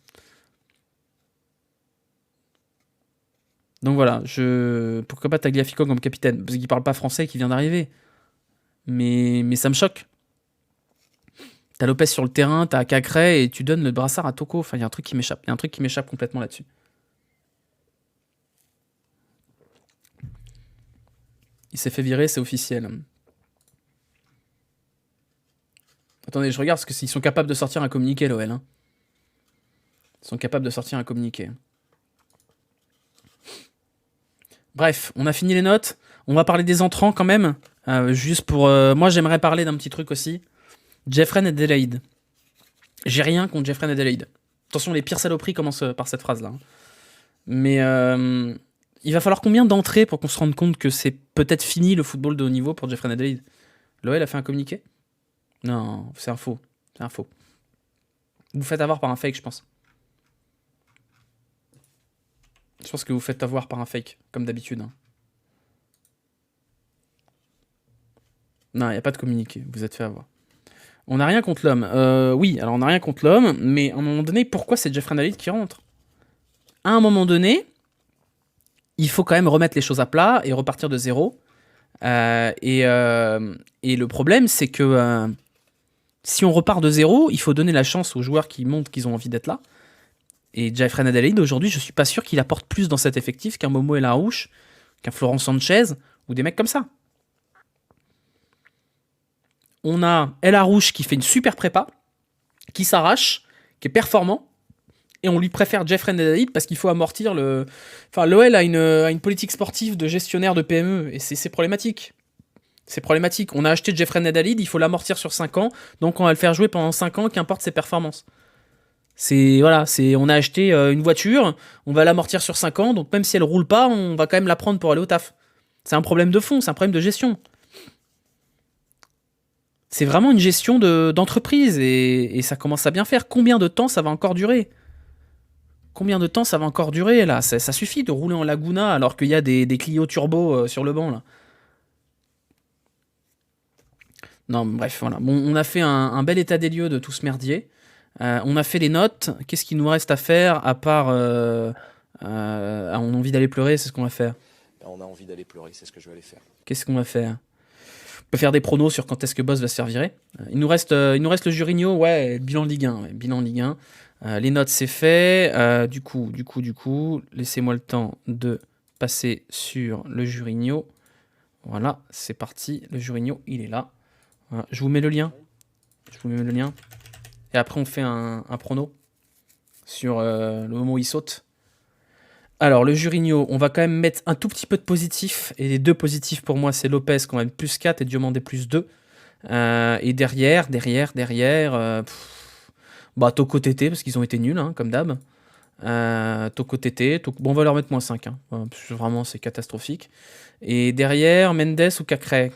Donc voilà, pourquoi pas Tagliafico comme capitaine? Parce qu'il parle pas français et qu'il vient d'arriver. Mais ça me choque. T'as Lopez sur le terrain, t'as Cacré et tu donnes le brassard à Toko. Enfin, il y a un truc qui m'échappe. Il y a un truc qui m'échappe complètement là-dessus. Il s'est fait virer, c'est officiel. Attendez, je regarde parce que s'ils sont capables de sortir un communiqué, l'OL. Hein. Ils sont capables de sortir un communiqué. Bref, on a fini les notes. On va parler des entrants quand même. Juste pour... moi, j'aimerais parler d'un petit truc aussi. Jeffrey Adelaide. J'ai rien contre Jeffrey Adelaide. Attention, les pires saloperies commencent par cette phrase-là. Hein. Mais il va falloir combien d'entrées pour qu'on se rende compte que c'est peut-être fini le football de haut niveau pour Jeffrey Adelaide? L'OL a fait un communiqué? Non, c'est un faux. C'est un faux. Vous vous faites avoir par un fake, je pense. Je pense que vous faites avoir par un fake, comme d'habitude. Hein. Non, il n'y a pas de communiqué, vous êtes fait avoir. On n'a rien contre l'homme. Oui, alors on n'a rien contre l'homme, mais à un moment donné, pourquoi c'est Jeffrey Nalid qui rentre? À un moment donné, il faut quand même remettre les choses à plat et repartir de zéro. Et le problème, c'est que si on repart de zéro, il faut donner la chance aux joueurs qui montrent qu'ils ont envie d'être là. Et Jeffrey Nalid, aujourd'hui, je suis pas sûr qu'il apporte plus dans cet effectif qu'un Momo El Arouche, qu'un Florent Sanchez, ou des mecs comme ça. On a El Arouche qui fait une super prépa, qui s'arrache, qui est performant, et on lui préfère Jeffrey Nalid parce qu'il faut amortir le... Enfin, l'OL a une politique sportive de gestionnaire de PME, et c'est problématique. C'est problématique. On a acheté Jeffrey Nalid, il faut l'amortir sur 5 ans, donc on va le faire jouer pendant 5 ans, qu'importe ses performances. On a acheté une voiture, on va l'amortir sur 5 ans, donc même si elle roule pas, on va quand même la prendre pour aller au taf. C'est un problème de fond, c'est un problème de gestion. C'est vraiment une gestion d'entreprise et ça commence à bien faire. Combien de temps ça va encore durer? Combien de temps ça va encore durer là? Ça suffit de rouler en Laguna alors qu'il y a des Clio Turbo sur le banc là. Non, bref, voilà. Bon, on a fait un bel état des lieux de tout ce merdier. On a fait les notes. Qu'est-ce qu'il nous reste à faire à part... on a envie d'aller pleurer, c'est ce qu'on va faire.
On a envie d'aller pleurer, c'est ce que je vais aller faire.
Qu'est-ce qu'on va faire? On peut faire des pronos sur quand est-ce que Boss va se faire virer. Il nous reste le Jurigno, ouais, bilan Ligue 1. Ouais, bilan Ligue 1. Les notes, c'est fait. Du coup, laissez-moi le temps de passer sur le Jurigno. Voilà, c'est parti. Le Jurigno, il est là. Voilà, je vous mets le lien. Et après, on fait un prono sur le moment où il saute. Alors, le Jurigno, on va quand même mettre un tout petit peu de positif. Et les deux positifs pour moi, c'est Lopez qui va mettre plus 4 et Diomandé plus 2. Et derrière, Toko TT, parce qu'ils ont été nuls, hein, comme d'hab. Toko TT, bon, on va leur mettre moins 5. Hein, parce que vraiment, c'est catastrophique. Et derrière, Mendes ou Cacré.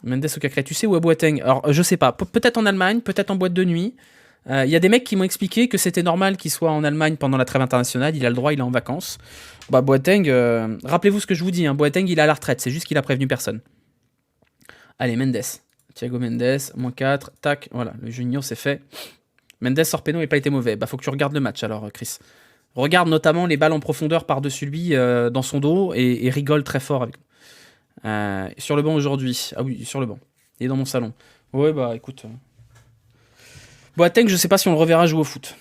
Tu sais où est Boateng? Alors, je sais pas. Peut-être en Allemagne, peut-être en boîte de nuit. Il y a des mecs qui m'ont expliqué que c'était normal qu'il soit en Allemagne pendant la trêve internationale. Il a le droit, il est en vacances. Boateng, rappelez-vous ce que je vous dis. Hein, Boateng, il est à la retraite. C'est juste qu'il a prévenu personne. Allez, Mendes. Thiago Mendes, moins 4. Tac, voilà. Le Junior, c'est fait. Mendes sort péno et pas été mauvais. Faut que tu regardes le match alors, Chris. Regarde notamment les balles en profondeur par-dessus lui, dans son dos, et rigole très fort avec. Sur le banc aujourd'hui. Ah oui, sur le banc. Il est dans mon salon. Ouais, écoute. Boateng, je sais pas si on le reverra jouer au foot.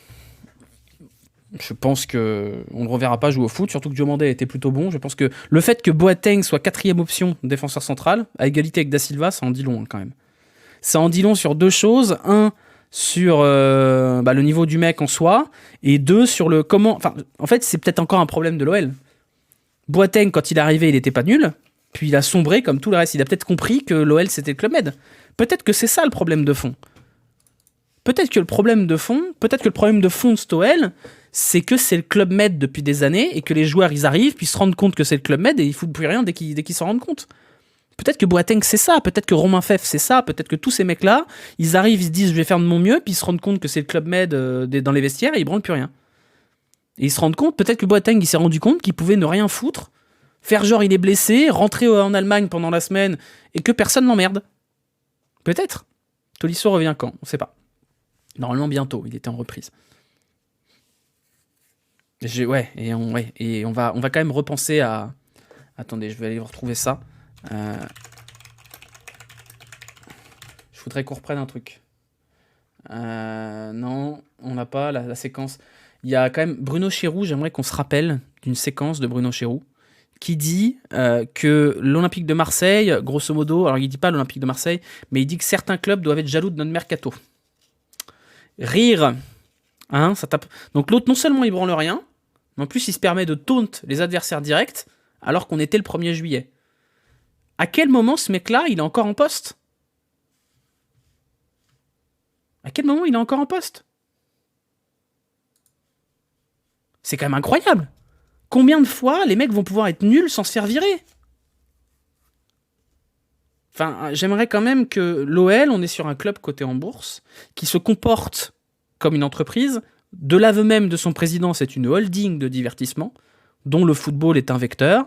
Je pense que on le reverra pas jouer au foot, surtout que Diomandé a été plutôt bon. Je pense que le fait que Boateng soit 4ème option défenseur central, à égalité avec Da Silva, ça en dit long quand même. Ça en dit long sur deux choses. Un, sur le niveau du mec en soi, et deux, sur le comment... Enfin, en fait, c'est peut-être encore un problème de l'OL. Boateng, quand il est arrivé, il était pas nul, puis il a sombré comme tout le reste. Il a peut-être compris que l'OL, c'était le Club Med. Peut-être que c'est ça le problème de fond. Peut-être que le problème de fond de cet OL, c'est que c'est le Club Med depuis des années et que les joueurs, ils arrivent, puis ils se rendent compte que c'est le Club Med et ils foutent plus rien dès qu'ils s'en rendent compte. Peut-être que Boateng, c'est ça. Peut-être que Romain Fef, c'est ça. Peut-être que tous ces mecs-là, ils arrivent, ils se disent, je vais faire de mon mieux, puis ils se rendent compte que c'est le Club Med dans les vestiaires et ils branlent plus rien. Et ils se rendent compte, peut-être que Boateng, il s'est rendu compte qu'il pouvait ne rien foutre, faire genre il est blessé, rentrer en Allemagne pendant la semaine et que personne l'emmerde. Peut-être. Tolisso revient quand? On sait pas. Normalement bientôt, il était en reprise. Et on va quand même repenser à... Attendez, je vais aller vous retrouver ça. Je voudrais qu'on reprenne un truc. Non, on n'a pas la séquence. Il y a quand même Bruno Chéroux, j'aimerais qu'on se rappelle d'une séquence de Bruno Chéroux qui dit que l'Olympique de Marseille, grosso modo, alors il dit pas l'Olympique de Marseille, mais il dit que certains clubs doivent être jaloux de notre mercato. Rire, hein, ça tape. Donc l'autre, non seulement il branle rien, mais en plus il se permet de taunt les adversaires directs alors qu'on était le 1er juillet. À quel moment ce mec-là, il est encore en poste? À quel moment il est encore en poste? C'est quand même incroyable. Combien de fois les mecs vont pouvoir être nuls sans se faire virer? Enfin, j'aimerais quand même que l'OL, on est sur un club coté en bourse, qui se comporte comme une entreprise, de l'aveu même de son président, c'est une holding de divertissement, dont le football est un vecteur.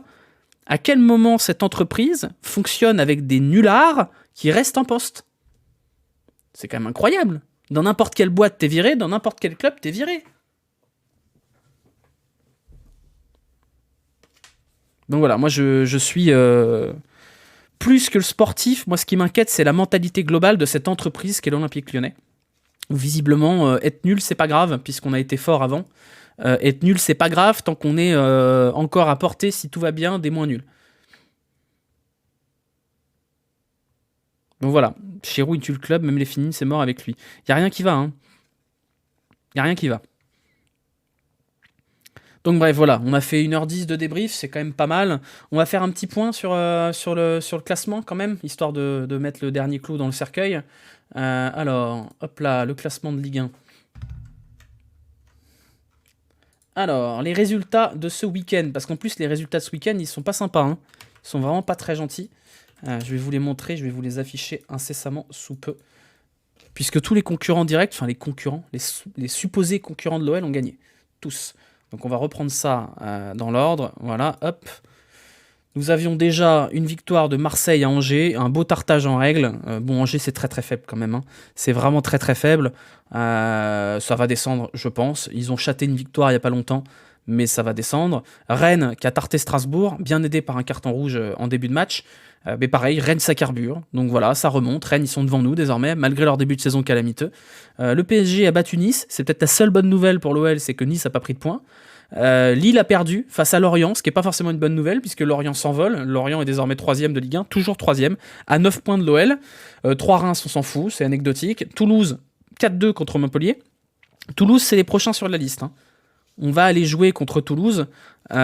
À quel moment cette entreprise fonctionne avec des nullards qui restent en poste? C'est quand même incroyable. Dans n'importe quelle boîte, t'es viré, dans n'importe quel club, t'es viré. Donc voilà, moi je suis... plus que le sportif, moi ce qui m'inquiète, c'est la mentalité globale de cette entreprise qu'est l'Olympique Lyonnais. Visiblement, être nul, c'est pas grave, puisqu'on a été fort avant. Être nul, c'est pas grave tant qu'on est encore à portée, si tout va bien, des moins nuls. Donc voilà, Chirou il tue le club, même les Fénines, c'est mort avec lui. Y a rien qui va, hein. Y a rien qui va. Donc bref, voilà, on a fait 1h10 de débrief, c'est quand même pas mal. On va faire un petit point sur le classement quand même, histoire de mettre le dernier clou dans le cercueil. Alors, hop là, le classement de Ligue 1. Alors, les résultats de ce week-end, parce qu'en plus les résultats de ce week-end, ils sont pas sympas, hein. Ils sont vraiment pas très gentils. Je vais vous les montrer, je vais vous les afficher incessamment sous peu. Puisque tous les concurrents directs, enfin les concurrents, les supposés concurrents de l'OL ont gagné. Tous. Donc on va reprendre ça dans l'ordre. Voilà, hop. Nous avions déjà une victoire de Marseille à Angers, un beau tartage en règle. Bon, Angers, c'est très très faible quand même, hein. C'est vraiment très très faible. Ça va descendre, je pense. Ils ont chaté une victoire il n'y a pas longtemps, mais ça va descendre. Rennes, qui a tarté Strasbourg, bien aidé par un carton rouge en début de match. Mais pareil, Rennes, ça carbure. Donc voilà, ça remonte. Rennes, ils sont devant nous désormais, malgré leur début de saison calamiteux. Le PSG a battu Nice. C'est peut-être la seule bonne nouvelle pour l'OL, c'est que Nice n'a pas pris de points. Lille a perdu face à Lorient, ce qui n'est pas forcément une bonne nouvelle, puisque Lorient s'envole. Lorient est désormais 3ème de Ligue 1, toujours 3ème, à 9 points de l'OL. 3 Reims, on s'en fout, c'est anecdotique. Toulouse, 4-2 contre Montpellier. Toulouse, c'est les prochains sur la liste, hein. On va aller jouer contre Toulouse. On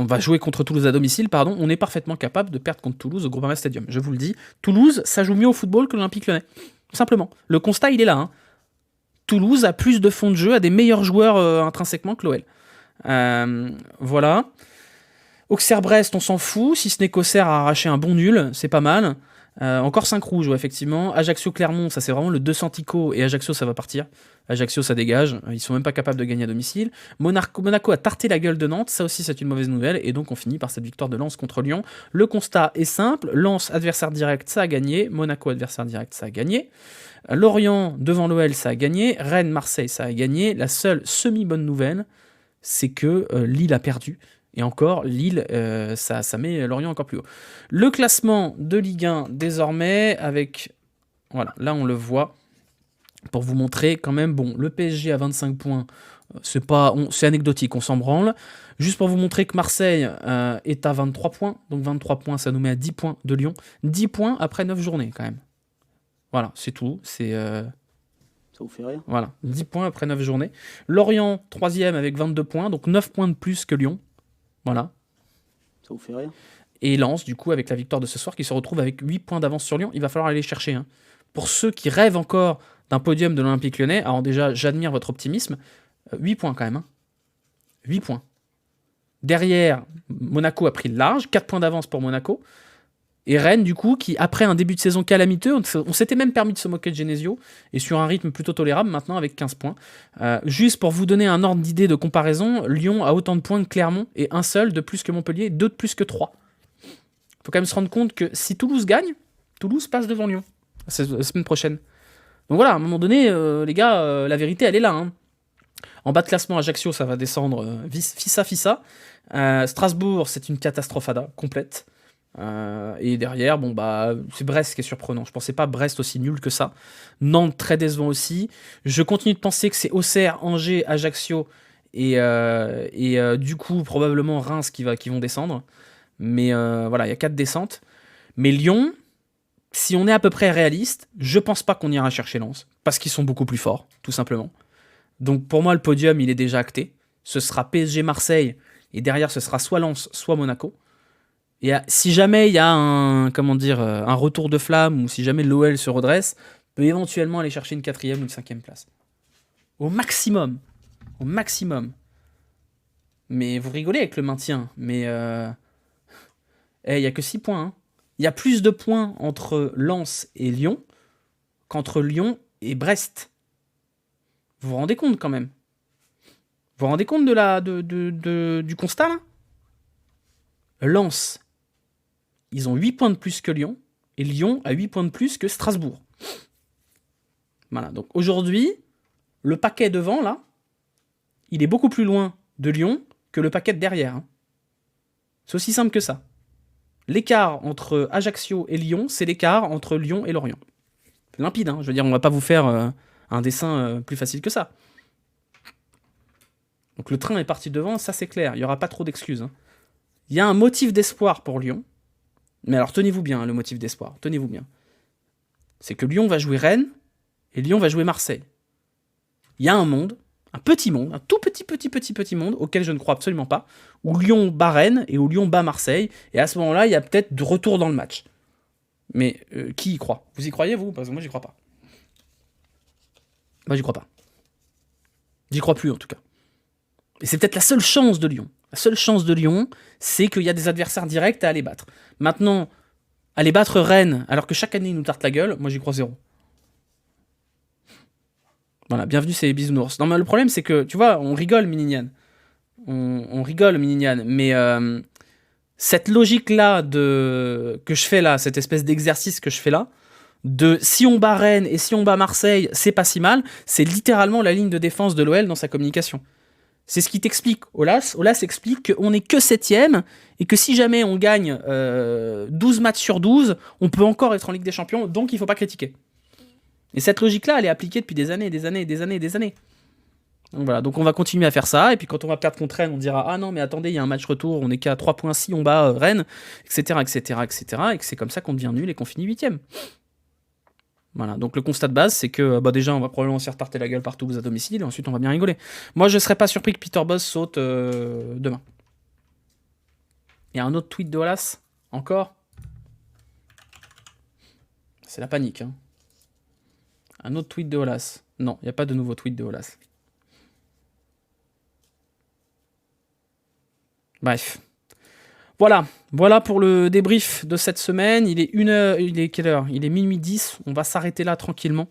va jouer contre Toulouse à domicile, pardon. On est parfaitement capable de perdre contre Toulouse au Groupama Stadium. Je vous le dis. Toulouse, ça joue mieux au football que l'Olympique Lyonnais. Simplement. Le constat, il est là, hein. Toulouse a plus de fond de jeu, a des meilleurs joueurs intrinsèquement que l'OL. Voilà. Auxerre-Brest, on s'en fout. Si ce n'est qu'Auxerre a arraché un bon nul, c'est pas mal. Encore 5 rouges, ouais, effectivement. Ajaccio-Clermont, ça c'est vraiment le 200 tico, et Ajaccio ça va partir. Ajaccio ça dégage, ils sont même pas capables de gagner à domicile. Monaco a tarté la gueule de Nantes, ça aussi c'est une mauvaise nouvelle, et donc on finit par cette victoire de Lens contre Lyon. Le constat est simple, Lens adversaire direct, ça a gagné. Monaco adversaire direct, ça a gagné. Lorient devant l'OL, ça a gagné. Rennes, Marseille, ça a gagné. La seule semi-bonne nouvelle, c'est que Lille a perdu. Et encore, Lille, ça met Lorient encore plus haut. Le classement de Ligue 1, désormais, avec... Voilà, là on le voit. Pour vous montrer quand même, bon, le PSG à 25 points, c'est anecdotique, on s'en branle. Juste pour vous montrer que Marseille est à 23 points. Donc 23 points, ça nous met à 10 points de Lyon. 10 points après 9 journées, quand même. Voilà, c'est tout. Ça
vous fait rire.
Voilà, 10 points après 9 journées. Lorient, 3ème avec 22 points, donc 9 points de plus que Lyon. Voilà.
Ça vous fait rire.
Et Lens, du coup, avec la victoire de ce soir, qui se retrouve avec 8 points d'avance sur Lyon. Il va falloir aller les chercher, hein. Pour ceux qui rêvent encore d'un podium de l'Olympique Lyonnais, alors déjà, j'admire votre optimisme. 8 points quand même, hein. 8 points. Derrière, Monaco a pris le large, 4 points d'avance pour Monaco. Et Rennes, du coup, qui, après un début de saison calamiteux, on s'était même permis de se moquer de Genesio, et sur un rythme plutôt tolérable, maintenant avec 15 points. Juste pour vous donner un ordre d'idée de comparaison, Lyon a autant de points que Clermont, et un seul de plus que Montpellier, 2 de plus que 3. Il faut quand même se rendre compte que si Toulouse gagne, Toulouse passe devant Lyon, la semaine prochaine. Donc voilà, à un moment donné, les gars, la vérité, elle est là, hein. En bas de classement, Ajaccio, ça va descendre fissa. Strasbourg, c'est une catastrophada complète. Et derrière, bon bah c'est Brest qui est surprenant. Je pensais pas Brest aussi nul que ça. Nantes très décevant aussi. Je continue de penser que c'est Auxerre, Angers, Ajaccio et du coup probablement Reims qui vont descendre. Mais voilà, il y a 4 descentes. Mais Lyon, si on est à peu près réaliste, je pense pas qu'on ira chercher Lens parce qu'ils sont beaucoup plus forts, tout simplement. Donc pour moi le podium il est déjà acté. Ce sera PSG Marseille et derrière ce sera soit Lens soit Monaco. Et si jamais il y a un retour de flamme ou si jamais l'OL se redresse, peut éventuellement aller chercher une 4ème ou une 5ème place. Au maximum. Au maximum. Mais vous rigolez avec le maintien. Mais il n'y a que 6 points. Hein. Il y a plus de points entre Lens et Lyon qu'entre Lyon et Brest. Vous vous rendez compte quand même? Vous vous rendez compte du constat là? Lens, ils ont 8 points de plus que Lyon, et Lyon a 8 points de plus que Strasbourg. Voilà, donc aujourd'hui, le paquet devant là, il est beaucoup plus loin de Lyon que le paquet de derrière. Hein. C'est aussi simple que ça. L'écart entre Ajaccio et Lyon, c'est l'écart entre Lyon et Lorient. C'est limpide, hein. Je veux dire, on va pas vous faire un dessin plus facile que ça. Donc le train est parti devant, ça c'est clair, il n'y aura pas trop d'excuses. Hein. Il y a un motif d'espoir pour Lyon, mais alors tenez-vous bien, hein, le motif d'espoir, tenez-vous bien. C'est que Lyon va jouer Rennes et Lyon va jouer Marseille. Il y a un monde, un petit monde, un tout petit monde, auquel je ne crois absolument pas, où Lyon bat Rennes et où Lyon bat Marseille, et à ce moment-là, il y a peut-être de retour dans le match. Mais qui y croit? Vous y croyez, vous? Parce que moi, j'y crois pas. Moi, j'y crois pas. J'y crois plus, en tout cas. Et c'est peut-être la seule chance de Lyon. La seule chance de Lyon, c'est qu'il y a des adversaires directs à aller battre. Maintenant, aller battre Rennes, alors que chaque année, ils nous tartent la gueule, moi, j'y crois zéro. Voilà, bienvenue, c'est les bisounours. Non, mais le problème, c'est que, tu vois, on rigole, Minignan. On rigole, Minignan, mais cette logique-là que je fais là, cette espèce d'exercice que je fais là, de si on bat Rennes et si on bat Marseille, c'est pas si mal, c'est littéralement la ligne de défense de l'OL dans sa communication. C'est ce qui t'explique, Olas. Olas explique qu'on n'est que 7ème et que si jamais on gagne 12 matchs sur 12, on peut encore être en Ligue des Champions, donc il faut pas critiquer. Et cette logique-là, elle est appliquée depuis des années. Donc voilà, donc on va continuer à faire ça, et puis quand on va perdre contre Rennes, on dira « Ah non, mais attendez, il y a un match retour, on est qu'à 3 points si on bat Rennes, etc. » et que c'est comme ça qu'on devient nul et qu'on finit 8ème. Voilà, donc le constat de base, c'est que déjà, on va probablement se faire tarter la gueule par Toulouse à domicile, et ensuite on va bien rigoler. Moi, je serais pas surpris que Peter Bosz saute demain. Il y a un autre tweet de Olas, encore. C'est la panique, hein. Un autre tweet de Olas. Non, il n'y a pas de nouveau tweet de Olas. Bref. Voilà pour le débrief de cette semaine. Il est 1h, il est quelle heure? Il est minuit 10. On va s'arrêter là tranquillement.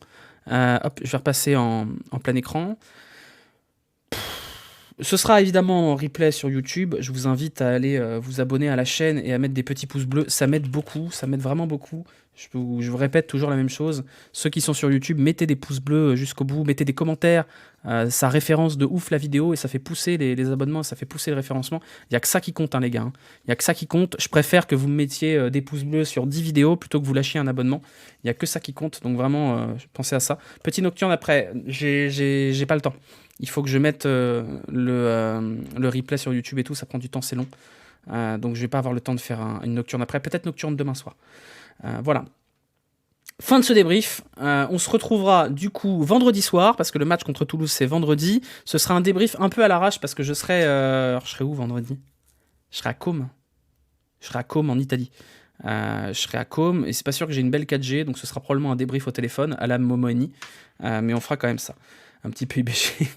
Hop, je vais repasser en plein écran. Ce sera évidemment en replay sur YouTube. Je vous invite à aller vous abonner à la chaîne et à mettre des petits pouces bleus. Ça m'aide beaucoup, ça m'aide vraiment beaucoup. Je vous répète toujours la même chose. Ceux qui sont sur YouTube, mettez des pouces bleus jusqu'au bout, mettez des commentaires. Ça référence de ouf la vidéo et ça fait pousser les abonnements, ça fait pousser le référencement. Il n'y a que ça qui compte, hein, les gars. Hein. Il n'y a que ça qui compte. Je préfère que vous me mettiez des pouces bleus sur 10 vidéos plutôt que vous lâchiez un abonnement. Il n'y a que ça qui compte. Donc vraiment, pensez à ça. Petit nocturne après. J'ai pas le temps. Il faut que je mette le replay sur YouTube et tout. Ça prend du temps, c'est long. Donc je vais pas avoir le temps de faire une nocturne après. Peut-être nocturne demain soir. Voilà. Fin de ce débrief. On se retrouvera du coup vendredi soir, parce que le match contre Toulouse c'est vendredi. Ce sera un débrief un peu à l'arrache, parce que je serai où vendredi? Je serai à Côme. Je serai à Côme en Italie. Je serai à Côme et c'est pas sûr que j'ai une belle 4G, donc ce sera probablement un débrief au téléphone à la Momoni. Mais on fera quand même ça. Un petit peu IBG.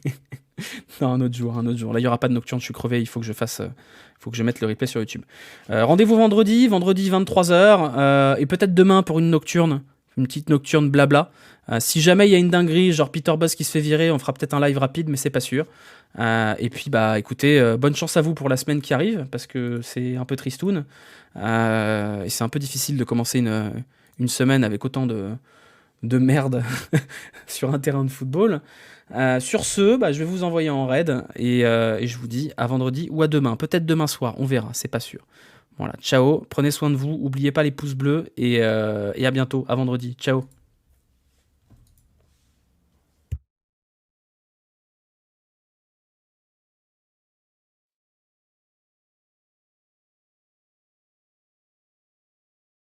Non, un autre jour. Là, il n'y aura pas de nocturne, je suis crevé, il faut que je mette le replay sur YouTube. Rendez-vous vendredi 23h, et peut-être demain pour une nocturne, une petite nocturne blabla. Si jamais il y a une dinguerie, genre Peter Bosz qui se fait virer, on fera peut-être un live rapide, mais c'est pas sûr. Et puis, écoutez, bonne chance à vous pour la semaine qui arrive, parce que c'est un peu tristoun. Et c'est un peu difficile de commencer une semaine avec autant de merde sur un terrain de football. Sur ce, je vais vous envoyer en raid et je vous dis à vendredi ou à demain. Peut-être demain soir, on verra, c'est pas sûr. Voilà, ciao, prenez soin de vous, oubliez pas les pouces bleus et à bientôt, à vendredi. Ciao.